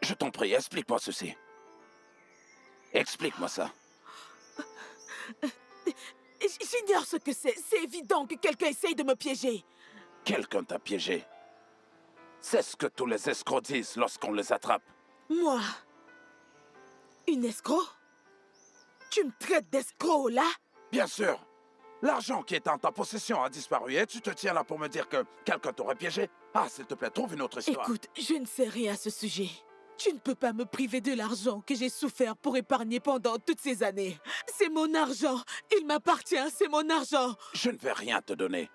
Je t'en prie, explique-moi ceci. Explique-moi ça. J'ignore ce que c'est. C'est évident que quelqu'un essaye de me piéger. Quelqu'un t'a piégé. C'est ce que tous les escrocs disent lorsqu'on les attrape. Moi? Une escroc? Tu me traites d'escroc, là? Bien sûr. L'argent qui est en ta possession a disparu et tu te tiens là pour me dire que quelqu'un t'aurait piégé? Ah, s'il te plaît, trouve une autre histoire. Écoute, je ne sais rien à ce sujet. Tu ne peux pas me priver de l'argent que j'ai souffert pour épargner pendant toutes ces années. C'est mon argent. Il m'appartient, c'est mon argent. Je ne vais rien te donner.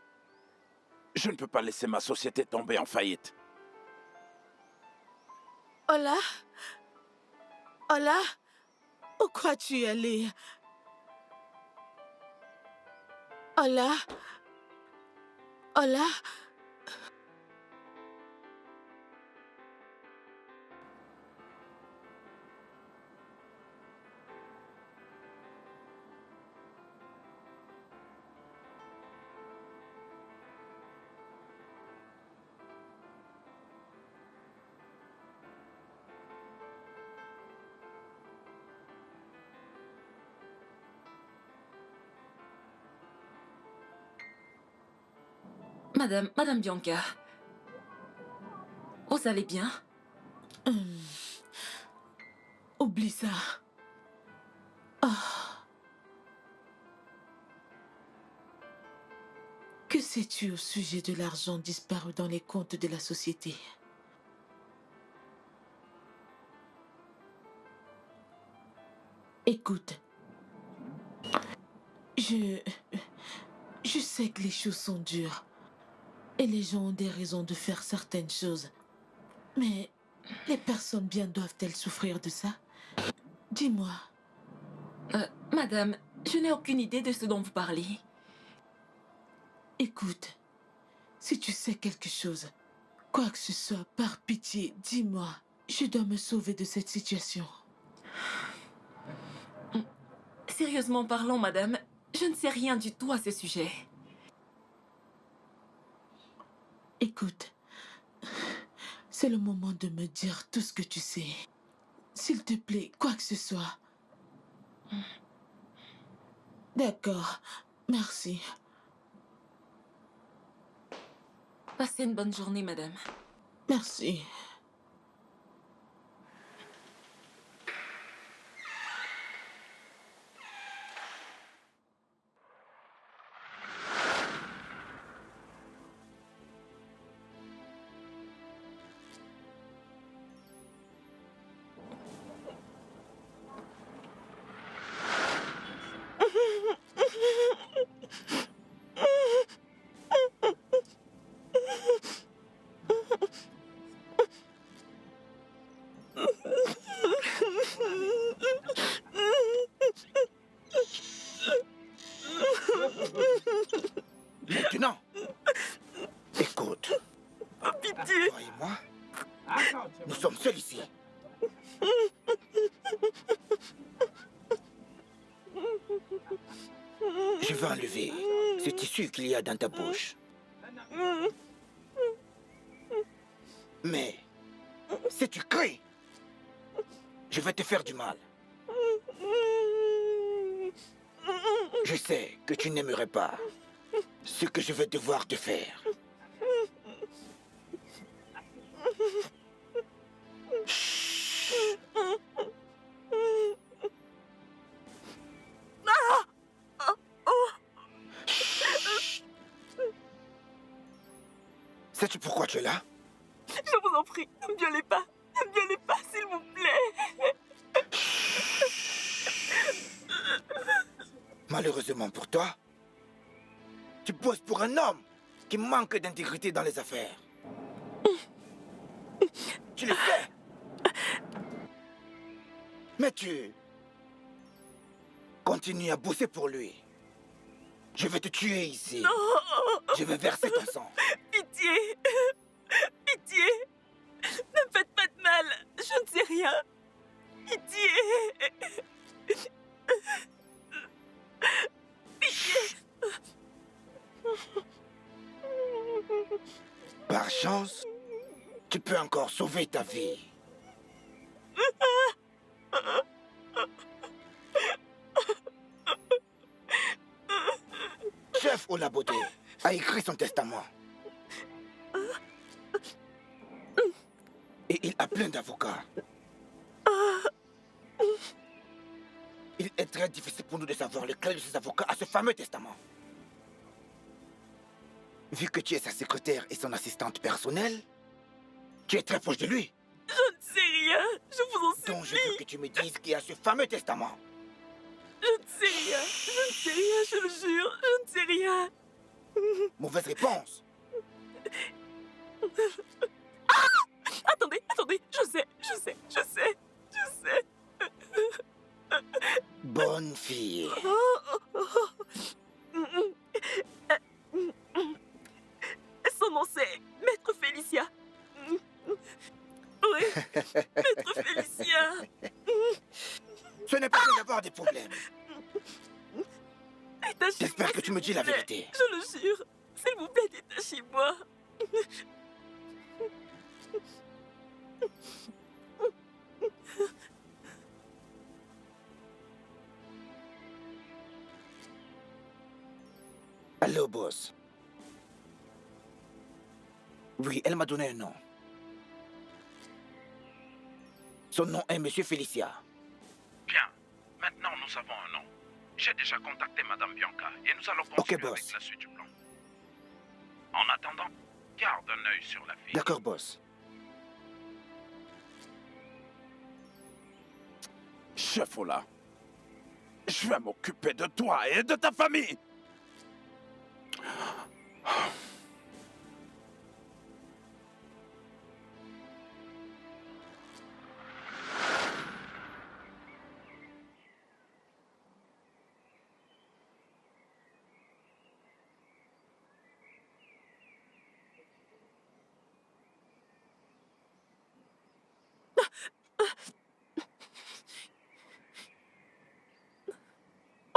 Je ne peux pas laisser ma société tomber en faillite. Hola? Hola? Où crois-tu aller? Hola? Hola? Madame Bianca. Vous allez bien? Oublie ça. Ah. Que sais-tu au sujet de l'argent disparu dans les comptes de la société? Écoute. Je sais que les choses sont dures. Et les gens ont des raisons de faire certaines choses. Mais les personnes bien doivent-elles souffrir de ça? Dis-moi. Madame, je n'ai aucune idée de ce dont vous parlez. Écoute, si tu sais quelque chose, quoi que ce soit, par pitié, dis-moi. Je dois me sauver de cette situation. Sérieusement parlant, madame, je Je ne sais rien du tout à ce sujet. Écoute, c'est le moment de me dire tout ce que tu sais. S'il te plaît, quoi que ce soit. D'accord, merci. Passez une bonne journée, madame. Merci. Maintenant, écoute. Pitié! Toi et moi, nous sommes seuls ici. Je vais enlever ce tissu qu'il y a dans ta bouche. Mais, si tu cries, je vais te faire du mal. Je sais que tu n'aimerais pas ce que je vais devoir te faire. Chut. Chut. Sais-tu pourquoi tu es là? Je vous en prie, ne me violez pas. Ne me violez pas, s'il vous plaît. Malheureusement pour toi, tu poses pour un homme qui manque d'intégrité dans les affaires. Tu le fais. Mais tu continues à bosser pour lui. Je vais te tuer ici. Je vais verser ton sang. Pitié! Pitié! Ne me faites pas de mal. Je ne sais rien. Pitié! Pitié! Par chance, tu peux encore sauver ta vie. Chef Olaboté a écrit son testament. Et il a plein d'avocats. Il est très difficile pour nous de savoir lequel de ces avocats a ce fameux testament. Vu que tu es sa secrétaire et son assistante personnelle, tu es très proche de lui. Je ne sais rien. Je vous en supplie. Donc je veux que tu me dises qui a ce fameux testament. Je ne sais rien. Je ne sais rien, je le jure. Je ne sais rien. Mauvaise réponse. Attendez, attendez. Je sais. Bonne fille. Son nom c'est Maître Félicia. Oui, Maître Félicia. Ce n'est pas bien d'avoir des problèmes. Détachez-moi, J'espère que tu me dis la s'il vous plaît. vérité. Je le jure. S'il vous plaît, détachez-moi. Allô, boss. Oui, elle m'a donné un nom. Son nom est Monsieur Félicia. Bien. Maintenant, nous avons un nom. J'ai déjà contacté Madame Bianca et nous allons Ok, continuer boss. avec la suite du plan. En attendant, garde un œil sur la fille. D'accord, boss. Chef Ola, je vais m'occuper de toi et de ta famille.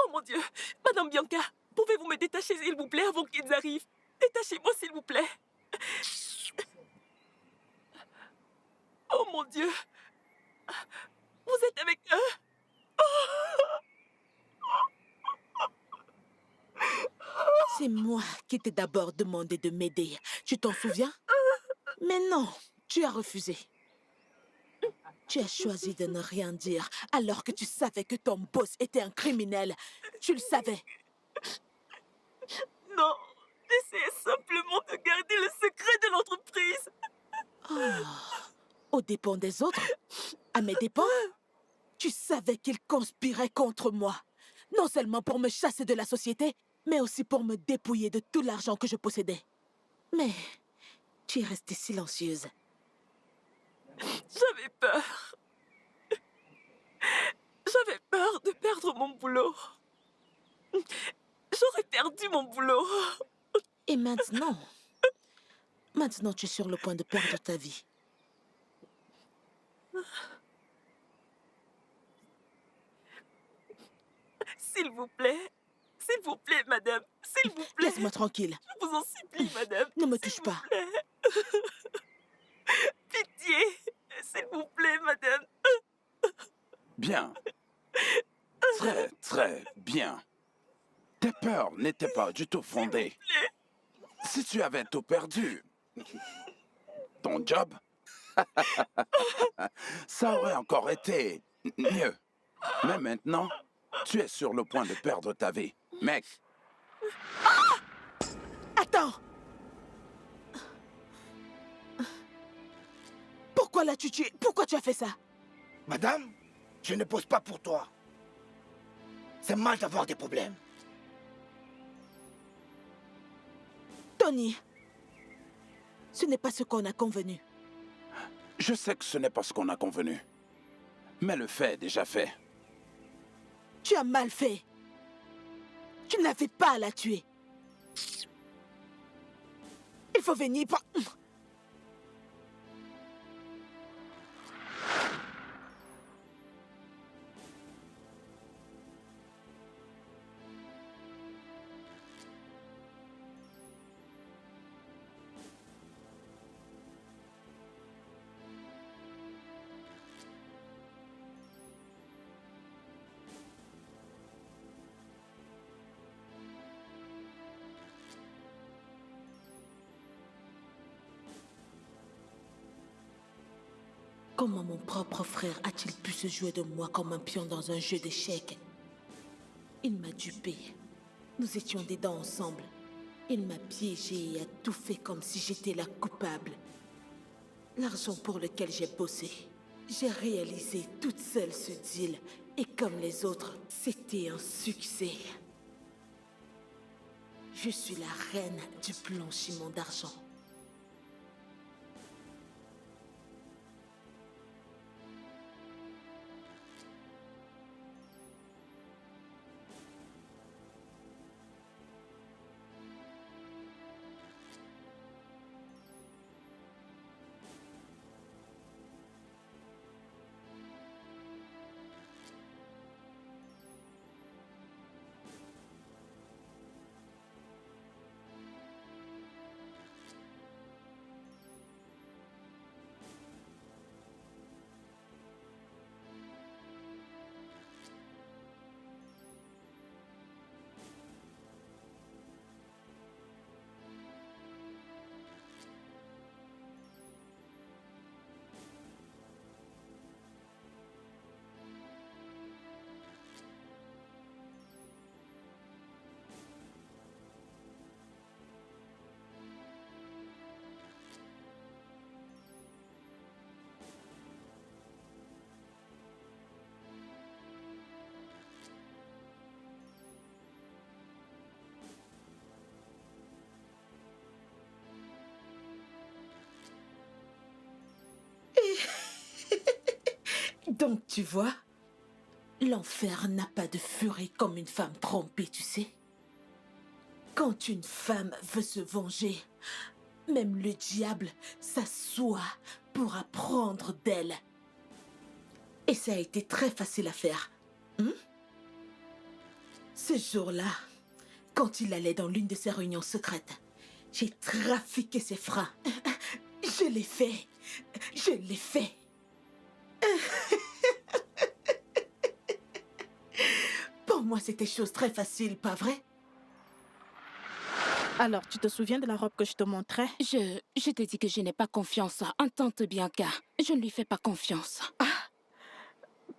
Oh mon Dieu, Madame Madame Bianca, pouvez-vous me détacher, s'il vous plaît, avant qu'ils arrivent? Détachez-moi, s'il vous plaît. Oh mon Dieu. Vous êtes avec eux? C'est moi qui t'ai d'abord demandé de m'aider. Tu t'en souviens? Mais non, tu as refusé. Tu as choisi de ne rien dire alors que tu savais que ton boss était un criminel. Tu le savais. Non, j'essayais simplement de garder le secret de l'entreprise. Aux dépens des autres? À mes dépens? Tu savais qu'ils conspiraient contre moi. Non seulement pour me chasser de la société, mais aussi pour me dépouiller de tout l'argent que je possédais. Mais tu es restée silencieuse. J'avais peur. J'avais peur de perdre mon boulot. J'aurais perdu mon boulot. Et maintenant? Maintenant, tu es sur le point de perdre ta vie. S'il vous plaît, madame, s'il vous plaît. Laisse-moi tranquille. Je vous en supplie, madame. Ne me touche pas. Pitié, s'il vous plaît, madame. Bien. Très, très bien. Tes peurs n'étaient pas du tout fondées. Si tu avais tout perdu, ton job, ça aurait encore été mieux. Mais maintenant, tu es sur le point de perdre ta vie. Mec. Attends! Pourquoi l'as-tu tué? Pourquoi tu as fait ça? Madame, je ne pose pas pour toi. C'est mal d'avoir des problèmes. Tony, ce n'est pas ce qu'on a convenu. Je sais que ce n'est pas ce qu'on a convenu. Mais le fait est déjà fait. Tu as mal fait. Tu n'avais pas à la tuer. Il faut venir pour... Comment mon propre frère a-t-il pu se jouer de moi comme un pion dans un jeu d'échecs? Il m'a dupé. Nous étions des dents ensemble. Il m'a piégé et a tout fait comme si j'étais la coupable. L'argent pour lequel j'ai bossé, j'ai réalisé toute seule ce deal. Et comme les autres, c'était un succès. Je suis la reine du blanchiment d'argent. Donc, tu vois, l'enfer n'a pas de furie comme une femme trompée, tu sais. Quand une femme veut se venger, même le diable s'assoit pour apprendre d'elle. Et ça a été très facile à faire. Ce jour-là, quand il allait dans l'une de ses réunions secrètes. J'ai trafiqué ses freins. Je l'ai fait. Je l'ai fait. Pour moi, c'était chose très facile, pas vrai? Alors, tu te souviens de la robe que je te montrais? Je te dis que je n'ai pas confiance en tante Bianca. Je ne lui fais pas confiance.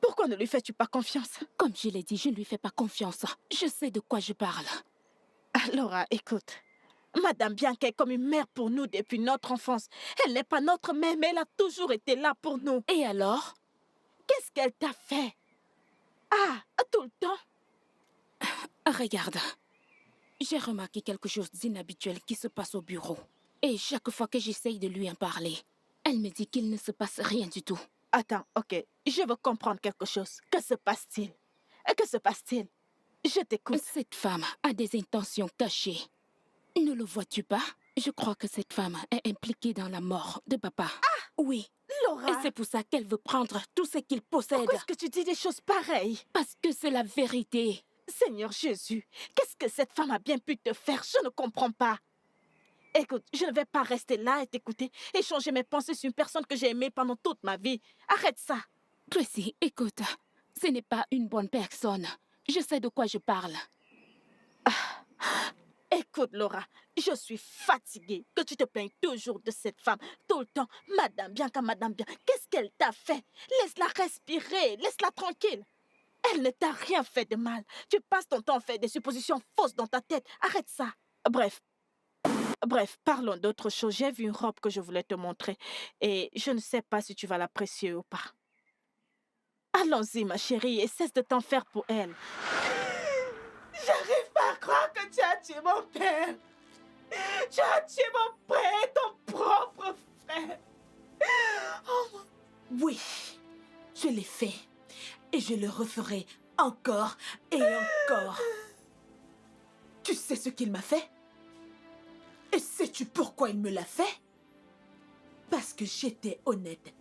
Pourquoi ne lui fais-tu pas confiance? Comme je l'ai dit, je ne lui fais pas confiance. Je sais de quoi je parle. Laura, écoute. Madame Bianca est comme une mère pour nous depuis notre enfance. Elle n'est pas notre mère, mais elle a toujours été là pour nous. Et alors? Qu'est-ce qu'elle t'a fait? Tout le temps? Regarde. J'ai remarqué quelque chose d'inhabituel qui se passe au bureau. Et chaque fois que j'essaye de lui en parler, elle me dit qu'il ne se passe rien du tout. Attends, ok. Je veux comprendre quelque chose. Que se passe-t-il? Que se passe-t-il? Je t'écoute. Cette femme a des intentions cachées. Ne le vois-tu pas? Je crois que cette femme est impliquée dans la mort de papa. Oui. Laura! Et c'est pour ça qu'elle veut prendre tout ce qu'il possède. Pourquoi est-ce que tu dis des choses pareilles? Parce que c'est la vérité. Seigneur Jésus, qu'est-ce que cette femme a bien pu te faire? Je ne comprends pas. Écoute, je ne vais pas rester là et t'écouter, échanger mes pensées sur une personne que j'ai aimée pendant toute ma vie. Arrête ça. Tracy, écoute, ce n'est pas une bonne personne. Je sais de quoi je parle. Écoute, Laura, je suis fatiguée que tu te plaignes toujours de cette femme. Tout le temps, Madame Bianca, Madame Bianca. Qu'est-ce qu'elle t'a fait? Laisse-la respirer, laisse-la tranquille. Elle ne t'a rien fait de mal. Tu passes ton temps à faire des suppositions fausses dans ta tête. Arrête ça. Bref, parlons d'autre chose. J'ai vu une robe que je voulais te montrer et je ne sais pas si tu vas l'apprécier ou pas. Allons-y, ma chérie, et cesse de t'en faire pour elle. J'arrive pas à croire que tu as tué mon père. Tu as tué mon père, ton propre frère. Oui, je l'ai fait. Et je le referai encore et encore. Tu sais ce qu'il m'a fait? Et sais-tu pourquoi il me l'a fait? Parce que j'étais honnête.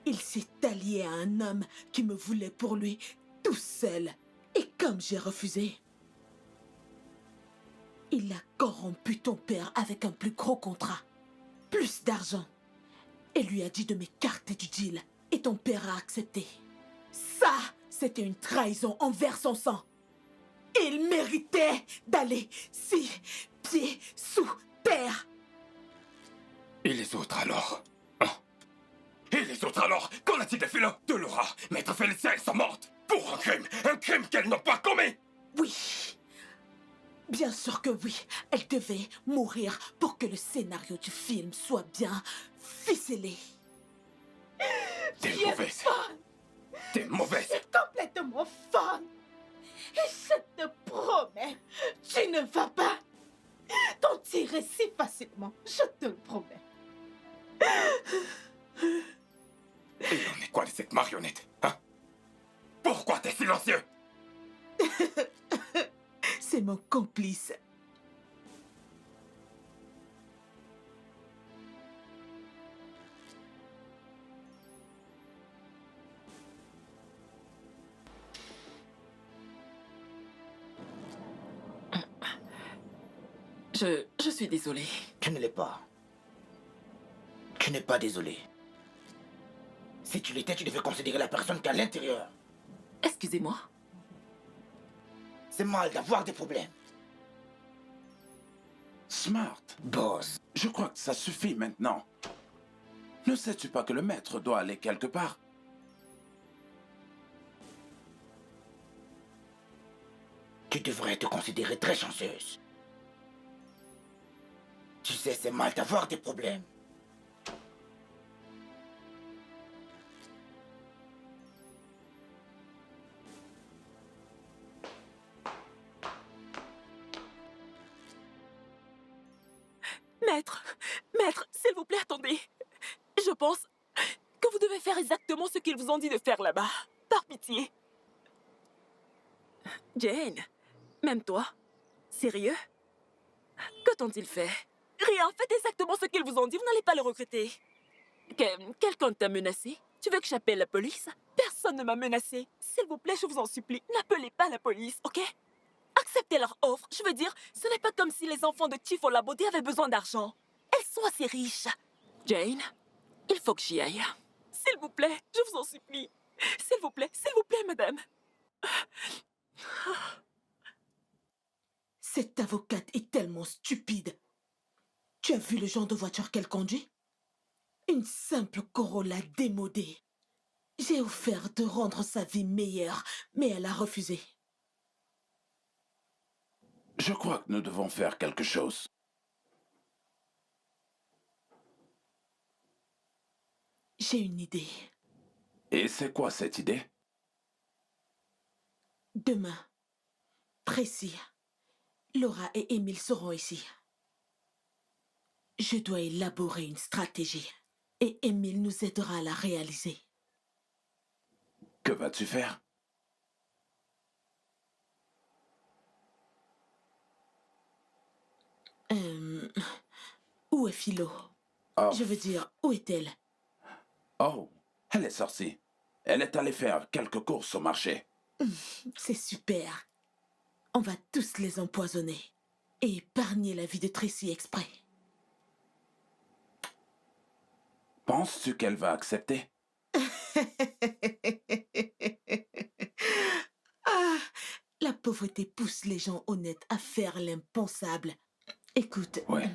Il s'est allié à un homme qui me voulait pour lui tout seul. Et comme j'ai refusé, il a corrompu ton père avec un plus gros contrat. Plus d'argent. Et lui a dit de m'écarter du deal. Et ton père a accepté. Ça, c'était une trahison envers son sang. Il méritait d'aller 6 pieds sous terre. Et les autres alors? Hein? Et les autres alors? Qu'en a-t-il des filons de Laura? Maître Félicia, elles sont mortes pour un crime qu'elles n'ont pas commis. Oui, bien sûr que oui. Elle devait mourir pour que le scénario du film soit bien ficelé. T'es mauvaise. T'es mauvaise. Complètement folle. Et je te promets, tu ne vas pas t'en tirer si facilement. Je te le promets. Et on est quoi de cette marionnette, hein? Pourquoi t'es silencieux? C'est mon complice. Je suis désolée. Tu ne l'es pas. Tu n'es pas désolé. Si tu l'étais, tu devais considérer la personne qu'à l'intérieur. Excusez-moi. C'est mal d'avoir des problèmes. Smart, Boss. je crois que ça suffit maintenant. Ne sais-tu pas que le maître doit aller quelque part? Tu devrais te considérer très chanceuse. Tu sais, c'est mal d'avoir des problèmes. Maître, s'il vous plaît, attendez. Je pense que vous devez faire exactement ce qu'ils vous ont dit de faire là-bas. Par pitié. Jane, même toi? Sérieux? Que t'ont-ils fait? Rien, faites exactement ce qu'ils vous ont dit, vous n'allez pas le regretter. Quelqu'un t'a menacé? Tu veux que j'appelle la police? Personne ne m'a menacé. S'il vous plaît, je vous en supplie, n'appelez pas la police, ok? Acceptez leur offre. Je veux dire, ce n'est pas comme si les enfants de Chief Olabode avaient besoin d'argent. Elles sont assez riches. Jane, il faut que j'y aille. S'il vous plaît, je vous en supplie. S'il vous plaît, madame. Cette avocate est tellement stupide. Tu as vu le genre de voiture qu'elle conduit? Une simple Corolla démodée. J'ai offert de rendre sa vie meilleure, mais elle a refusé. Je crois que nous devons faire quelque chose. J'ai une idée. Et c'est quoi cette idée? Demain, Tracy, Laura et Émile seront ici. Je dois élaborer une stratégie et Émile nous aidera à la réaliser. Que vas-tu faire? Où est Philo? Oh. Je veux dire, où est-elle? Oh, elle est sortie. Elle est allée faire quelques courses au marché. C'est super. On va tous les empoisonner et épargner la vie de Tracy exprès. Penses-tu qu'elle va accepter? Ah, la pauvreté pousse les gens honnêtes à faire l'impensable. Écoute, Ouais.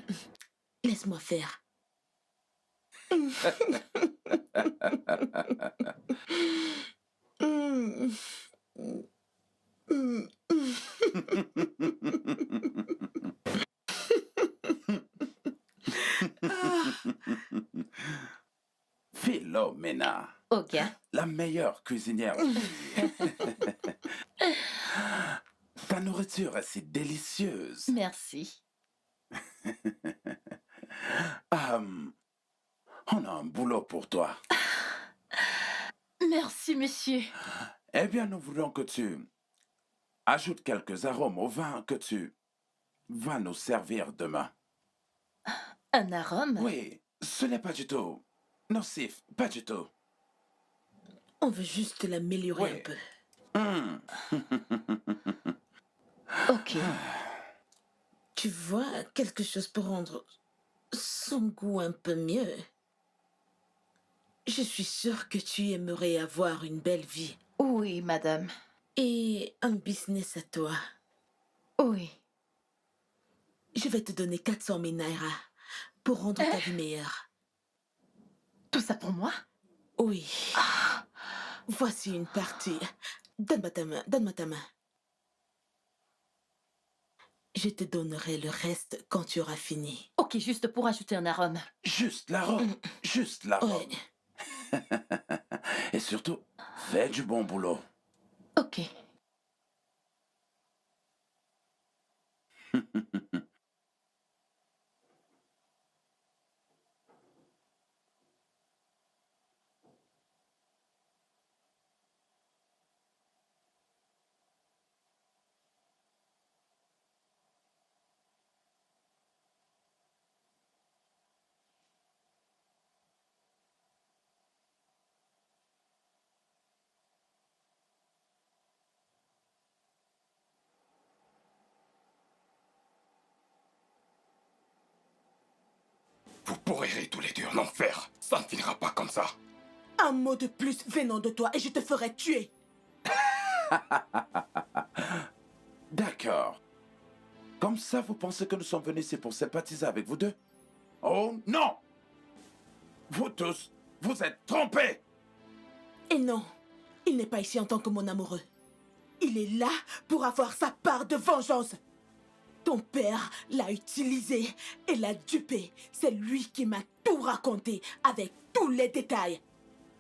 laisse-moi faire. Philomena, Ok. la meilleure cuisinière. Ta nourriture est si délicieuse. Merci. On a un boulot pour toi. Merci, monsieur. Eh bien, nous voulons que tu ajoutes quelques arômes au vin que tu vas nous servir demain. Un arôme? Oui, ce n'est pas du tout nocif, pas du tout. On veut juste l'améliorer Oui. un peu. Ok. Tu vois, quelque chose pour rendre son goût un peu mieux. Je suis sûre que tu aimerais avoir une belle vie Oui, madame. et un business à toi. Oui. Je vais te donner 400 000 naira pour rendre ta vie meilleure. Tout ça pour moi? Oui. Voici une partie. Donne-moi ta main, donne-moi ta main. Je te donnerai le reste quand tu auras fini. Ok, juste pour ajouter un arôme. Juste l'arôme, juste l'arôme. Ouais. Et surtout, fais du bon boulot. Ok. Vous pourrirez tous les deux en enfer. Ça ne finira pas comme ça. Un mot de plus venant de toi et je te ferai tuer. D'accord. Comme ça, vous pensez que nous sommes venus ici pour sympathiser avec vous deux? Oh non! Vous tous, vous êtes trompés! Et non, il n'est pas ici en tant que mon amoureux. Il est là pour avoir sa part de vengeance. Ton père l'a utilisé et l'a dupé. C'est lui qui m'a tout raconté avec tous les détails.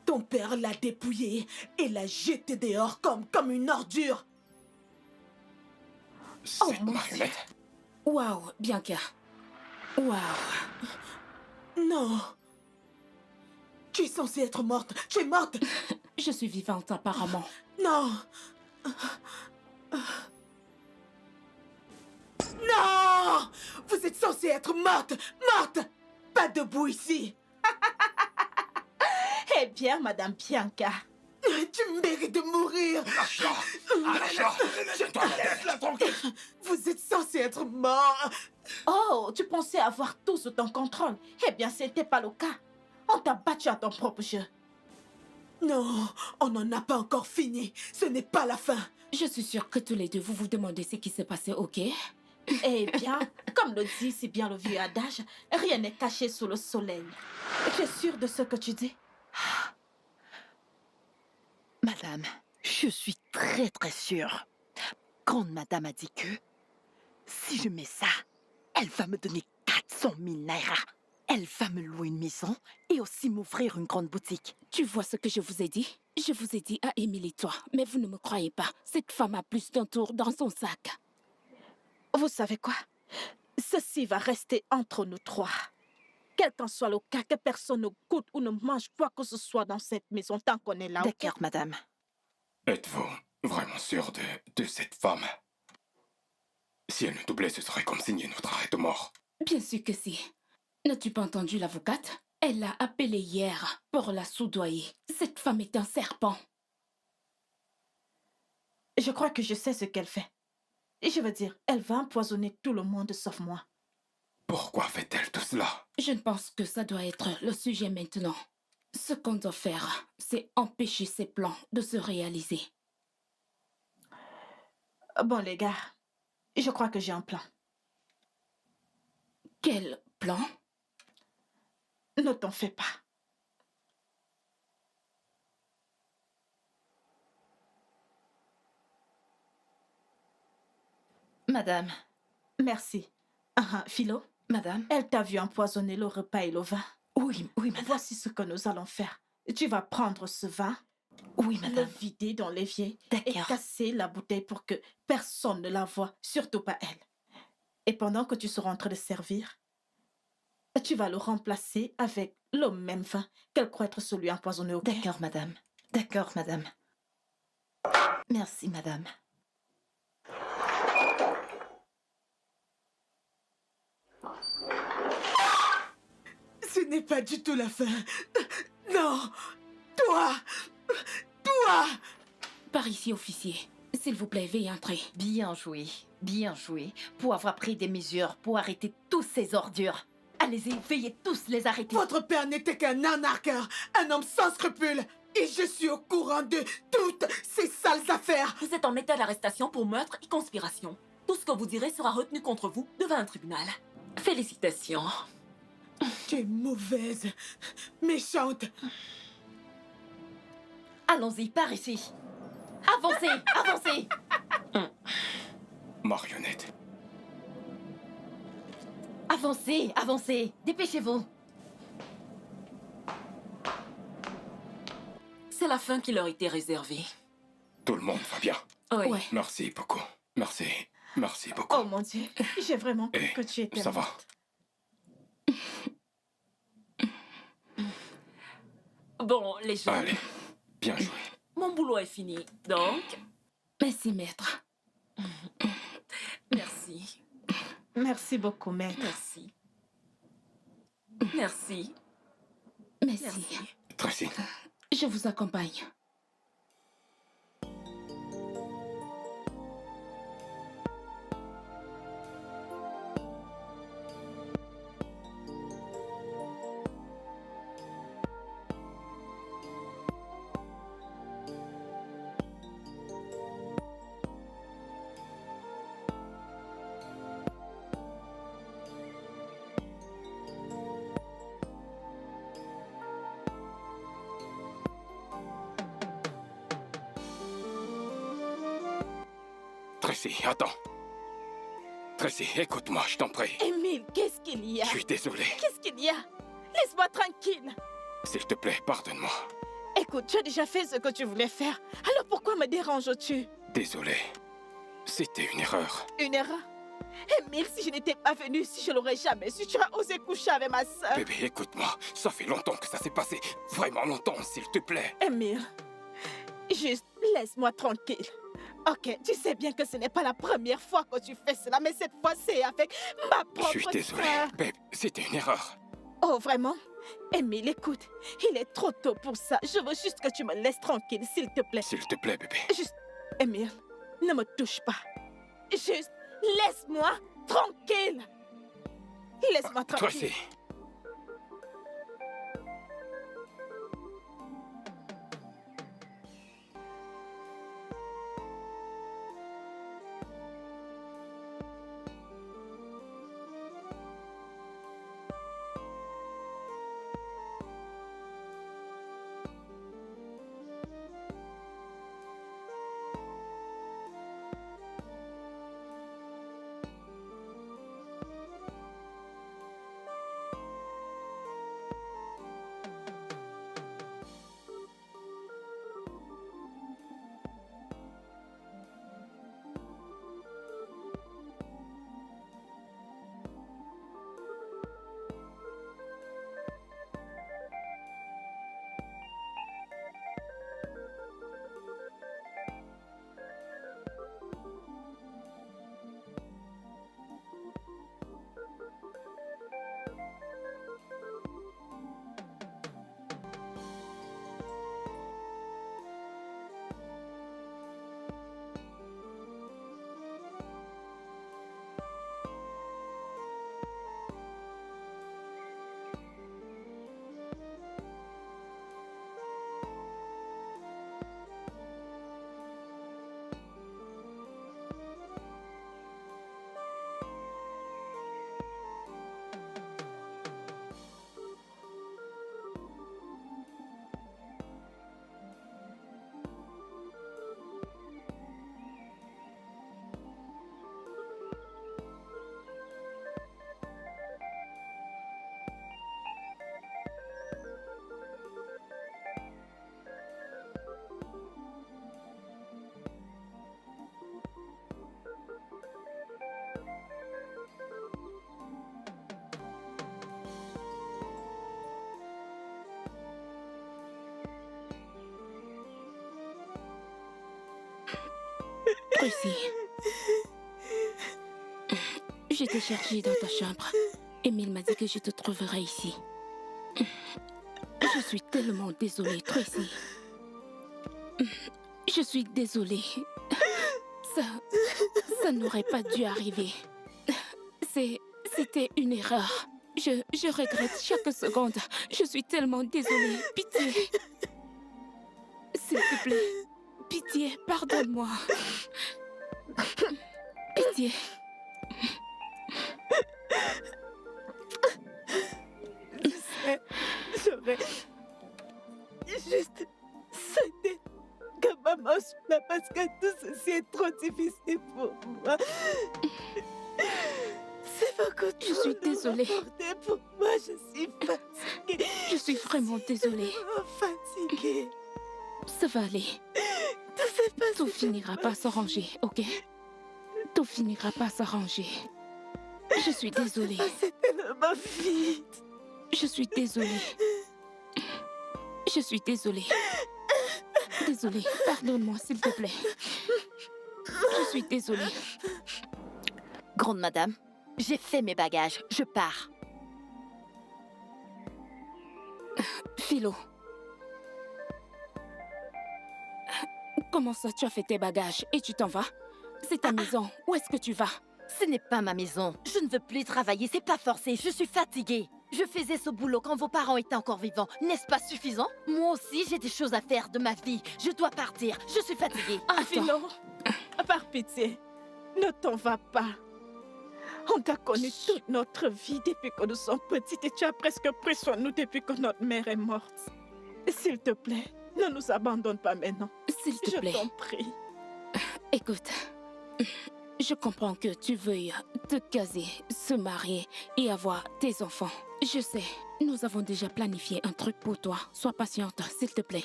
Ton père l'a dépouillé et l'a jeté dehors comme une ordure. Cette mon marionnette. Waouh, Bianca, waouh. Non. Tu es censée être morte. Tu es morte. je suis vivante apparemment. Non. Non. Vous êtes censée être morte. Morte. Pas debout ici. Eh bien, Madame Bianca, Tu mérites de mourir. Lâche-la. Lâche-la. Tiens-toi la tête. Laisse-la tranquille, Vous êtes censé être mort. Oh, tu pensais avoir tout sous ton contrôle. Eh bien, c'était pas le cas. On t'a battu à ton propre jeu. Non, on n'en a pas encore fini. Ce n'est pas la fin. Je suis sûre que tous les deux, vous vous demandez ce qui s'est passé, ok? Eh bien, comme le dit si bien le vieux adage, rien n'est caché sous le soleil. Tu es sûre de ce que tu dis? Madame, je suis très sûre. Quand madame a dit que si je mets ça, elle va me donner 400 000 naira. Elle va me louer une maison et aussi m'ouvrir une grande boutique. Tu vois ce que je vous ai dit? Je vous ai dit à Émilie toi, mais vous ne me croyez pas. Cette femme a plus d'un tour dans son sac. Vous savez quoi? Ceci va rester entre nous trois. Quel qu'en soit le cas, que personne ne goûte ou ne mange quoi que ce soit dans cette maison tant qu'on est là. ok? D'accord, madame. Êtes-vous vraiment sûr de cette femme? Si elle nous doublait, ce serait comme signer notre arrêt de mort. Bien sûr que si. N'as-tu pas entendu l'avocate? Elle l'a appelée hier pour la soudoyer. Cette femme est un serpent. Je crois que je sais ce qu'elle fait. Et je veux dire, elle va empoisonner tout le monde sauf moi. Pourquoi fait-elle tout cela? Je ne pense que ça doit être le sujet maintenant. Ce qu'on doit faire, c'est empêcher ses plans de se réaliser. Bon, les gars, je crois que j'ai un plan. Quel plan? Ne t'en fais pas. Madame, Merci. Philo, madame. elle t'a vu empoisonner le repas et le vin. Oui, madame. Voici ce que nous allons faire. Tu vas prendre ce vin, Oui, le madame. vider dans l'évier et D'accord. casser la bouteille pour que personne ne la voie, surtout pas elle. Et pendant que tu seras en train de servir, tu vas le remplacer avec le même vin qu'elle croit être celui empoisonné au D'accord, madame. D'accord, madame. Merci, madame. Ce n'est pas du tout la fin. Non. Toi. Toi. Par ici, officier. S'il vous plaît, veuillez entrer. Bien joué, pour avoir pris des mesures pour arrêter tous ces ordures. Allez-y, veuillez tous les arrêter. Votre père n'était qu'un arnaqueur, un homme sans scrupules. Et je suis au courant de toutes ces sales affaires. Vous êtes en état d'arrestation pour meurtre et conspiration. Tout ce que vous direz sera retenu contre vous devant un tribunal. Félicitations. Tu es mauvaise, méchante. Allons-y, par ici. Avancez. Marionnette. Avancez. Dépêchez-vous. C'est la fin qui leur était réservée. Tout le monde va bien. Oui. Ouais. Merci beaucoup. Merci beaucoup. Oh mon Dieu, j'ai vraiment cru Eh, que tu étais ça va. morte. Bon, les gens, Allez, bien joué. mon boulot est fini. Donc, Merci, maître. merci. Merci beaucoup, maître. Merci. Merci. Merci. Merci. Tracy, Je vous accompagne. Tracy, attends. Tracy, écoute-moi, je t'en prie. Émile, qu'est-ce qu'il y a? Je suis désolé. Qu'est-ce qu'il y a? Laisse-moi tranquille. S'il te plaît, pardonne-moi. Écoute, tu as déjà fait ce que tu voulais faire. Alors pourquoi me déranges-tu? Désolé. C'était une erreur. Une erreur? Émile, si je n'étais pas venue, si je l'aurais jamais su, tu as osé coucher avec ma sœur. Bébé, écoute-moi. Ça fait longtemps que ça s'est passé. Vraiment longtemps, s'il te plaît. Émile, juste laisse-moi tranquille. Ok, tu sais bien que ce n'est pas la première fois que tu fais cela, mais cette fois c'est avec ma Je propre suis désolé. sœur. Bébé, c'était une erreur. Oh, vraiment? Émile, écoute, il est trop tôt pour ça. Je veux juste que tu me laisses tranquille, s'il te plaît. S'il te plaît, bébé. Juste, Émile, ne me touche pas. Juste, laisse-moi tranquille. Laisse-moi tranquille. Tracy. Tracy, je t'ai cherché dans ta chambre. Emile m'a dit que je te trouverais ici. Je suis tellement désolée, Tracy. Je suis désolée. Ça n'aurait pas dû arriver. C'était une erreur. Je regrette chaque seconde. Je suis tellement désolée. Pitié. S'il te plaît. Pitié, pardonne-moi. Pitié. J'aurais juste souhaité que maman soit là parce que tout ceci est trop difficile pour moi. C'est beaucoup trop. Je suis désolée. Pour moi, je suis fatiguée. Je suis vraiment désolée. Fatiguée. Ça va aller. Tout finira par s'arranger, ok? Tout finira par s'arranger. Je suis désolée. C'est tellement vite. Je suis désolée. Je suis désolée. Désolée. Pardonne-moi, s'il te plaît. Je suis désolée. Grande madame, j'ai fait mes bagages. Je pars. Philo. Comment ça, tu as fait tes bagages et tu t'en vas? C'est ta maison. Où est-ce que tu vas? Ce n'est pas ma maison. Je ne veux plus travailler. C'est pas forcé. Je suis fatiguée. Je faisais ce boulot quand vos parents étaient encore vivants. N'est-ce pas suffisant? Moi aussi, j'ai des choses à faire de ma vie. Je dois partir. Je suis fatiguée. Philo, par pitié, ne t'en vas pas. On t'a connu toute notre vie depuis que nous sommes petites et tu as presque pris soin de nous depuis que notre mère est morte. S'il te plaît, ne nous abandonne pas maintenant. S'il te plaît. Je t'en prie. Écoute, je comprends que tu veuilles te caser, se marier et avoir tes enfants. Je sais, nous avons déjà planifié un truc pour toi. Sois patiente, s'il te plaît.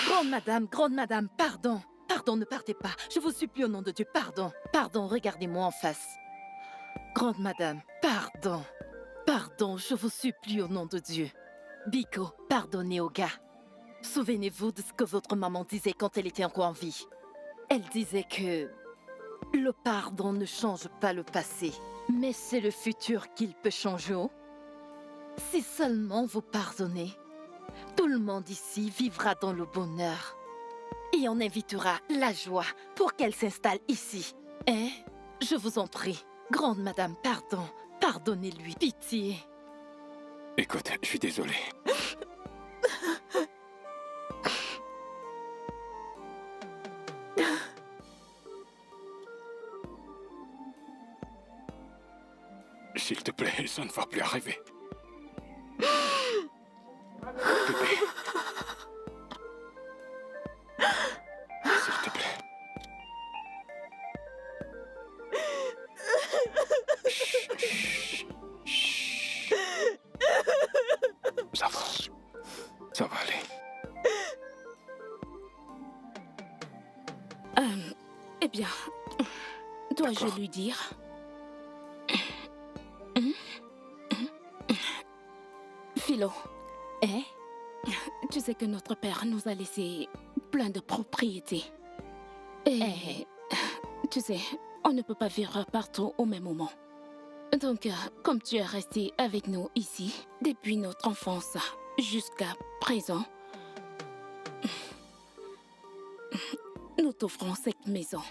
Grande madame, pardon. Pardon, ne partez pas. Je vous supplie au nom de Dieu, pardon. Pardon, regardez-moi en face. Grande madame, pardon. Pardon, je vous supplie au nom de Dieu. Biko, pardonnez au gars. Souvenez-vous de ce que votre maman disait quand elle était encore en vie. Elle disait que le pardon ne change pas le passé, mais c'est le futur qu'il peut changer. Si seulement vous pardonnez, Tout le monde ici vivra dans le bonheur. Et on invitera la joie pour qu'elle s'installe ici. Hein? Je vous en prie. Grande madame, pardon. Pardonnez-lui. Pitié. Écoute, je suis désolé. S'il te plaît, ça ne va plus arriver. Bébé. S'il te plaît. Chut, chut, chut. Ça va. Ça va aller. Eh bien, dois-je D'accord. lui dire? Philo, Hein? tu sais que notre père nous a laissé plein de propriétés. Et tu sais, on ne peut pas vivre partout au même moment. Donc, comme tu es resté avec nous ici, depuis notre enfance jusqu'à présent, nous t'offrons cette maison.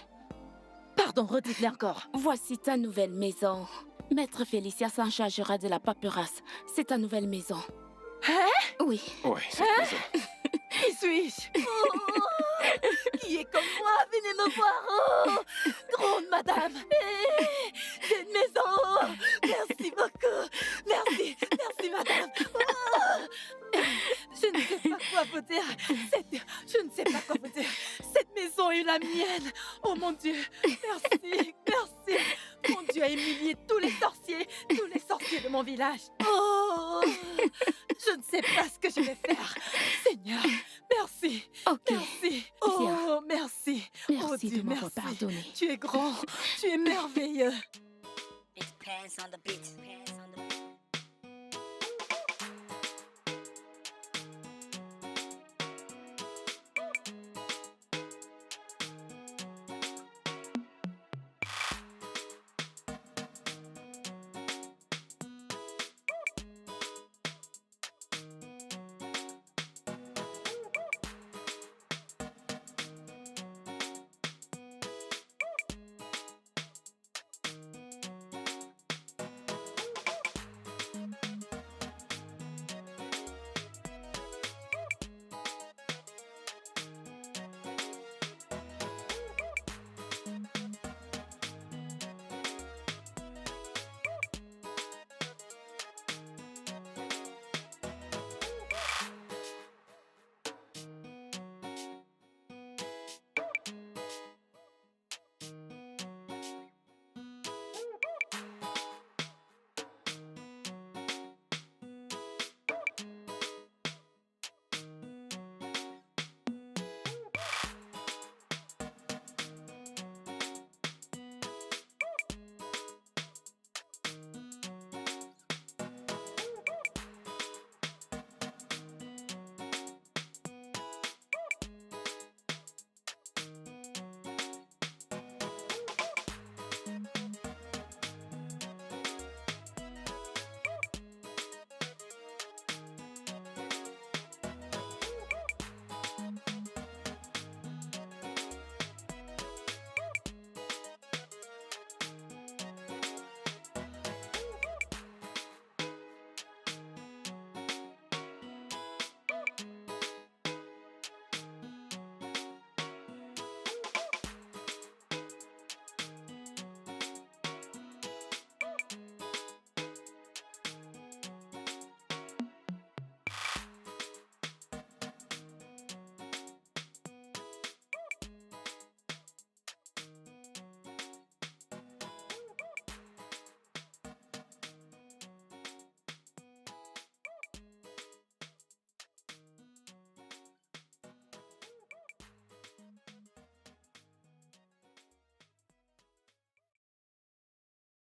Pardon, redites-le encore. Voici ta nouvelle maison. Maître Félicia s'en chargera de la paperasse. C'est ta nouvelle maison. Hein? Oui. Ouais, cette maison. Qui suis-je? Qui est comme moi? Venez me voir. Oh, grande madame. Cette maison. Merci beaucoup. Merci. Merci, madame. Oh. Je ne sais pas quoi vous dire. Je ne sais pas quoi vous dire. Cette maison est la mienne. Oh mon Dieu. Merci. Merci. Mon Dieu a humilié tous les sorciers de mon village. Oh. Je ne sais pas ce que je vais faire. Seigneur, merci. Ok. Merci. Viens. Oh, merci. Merci Oh Dieu, de me merci. pardonner. Tu es grand. Tu es merveilleux. It depends on the beat.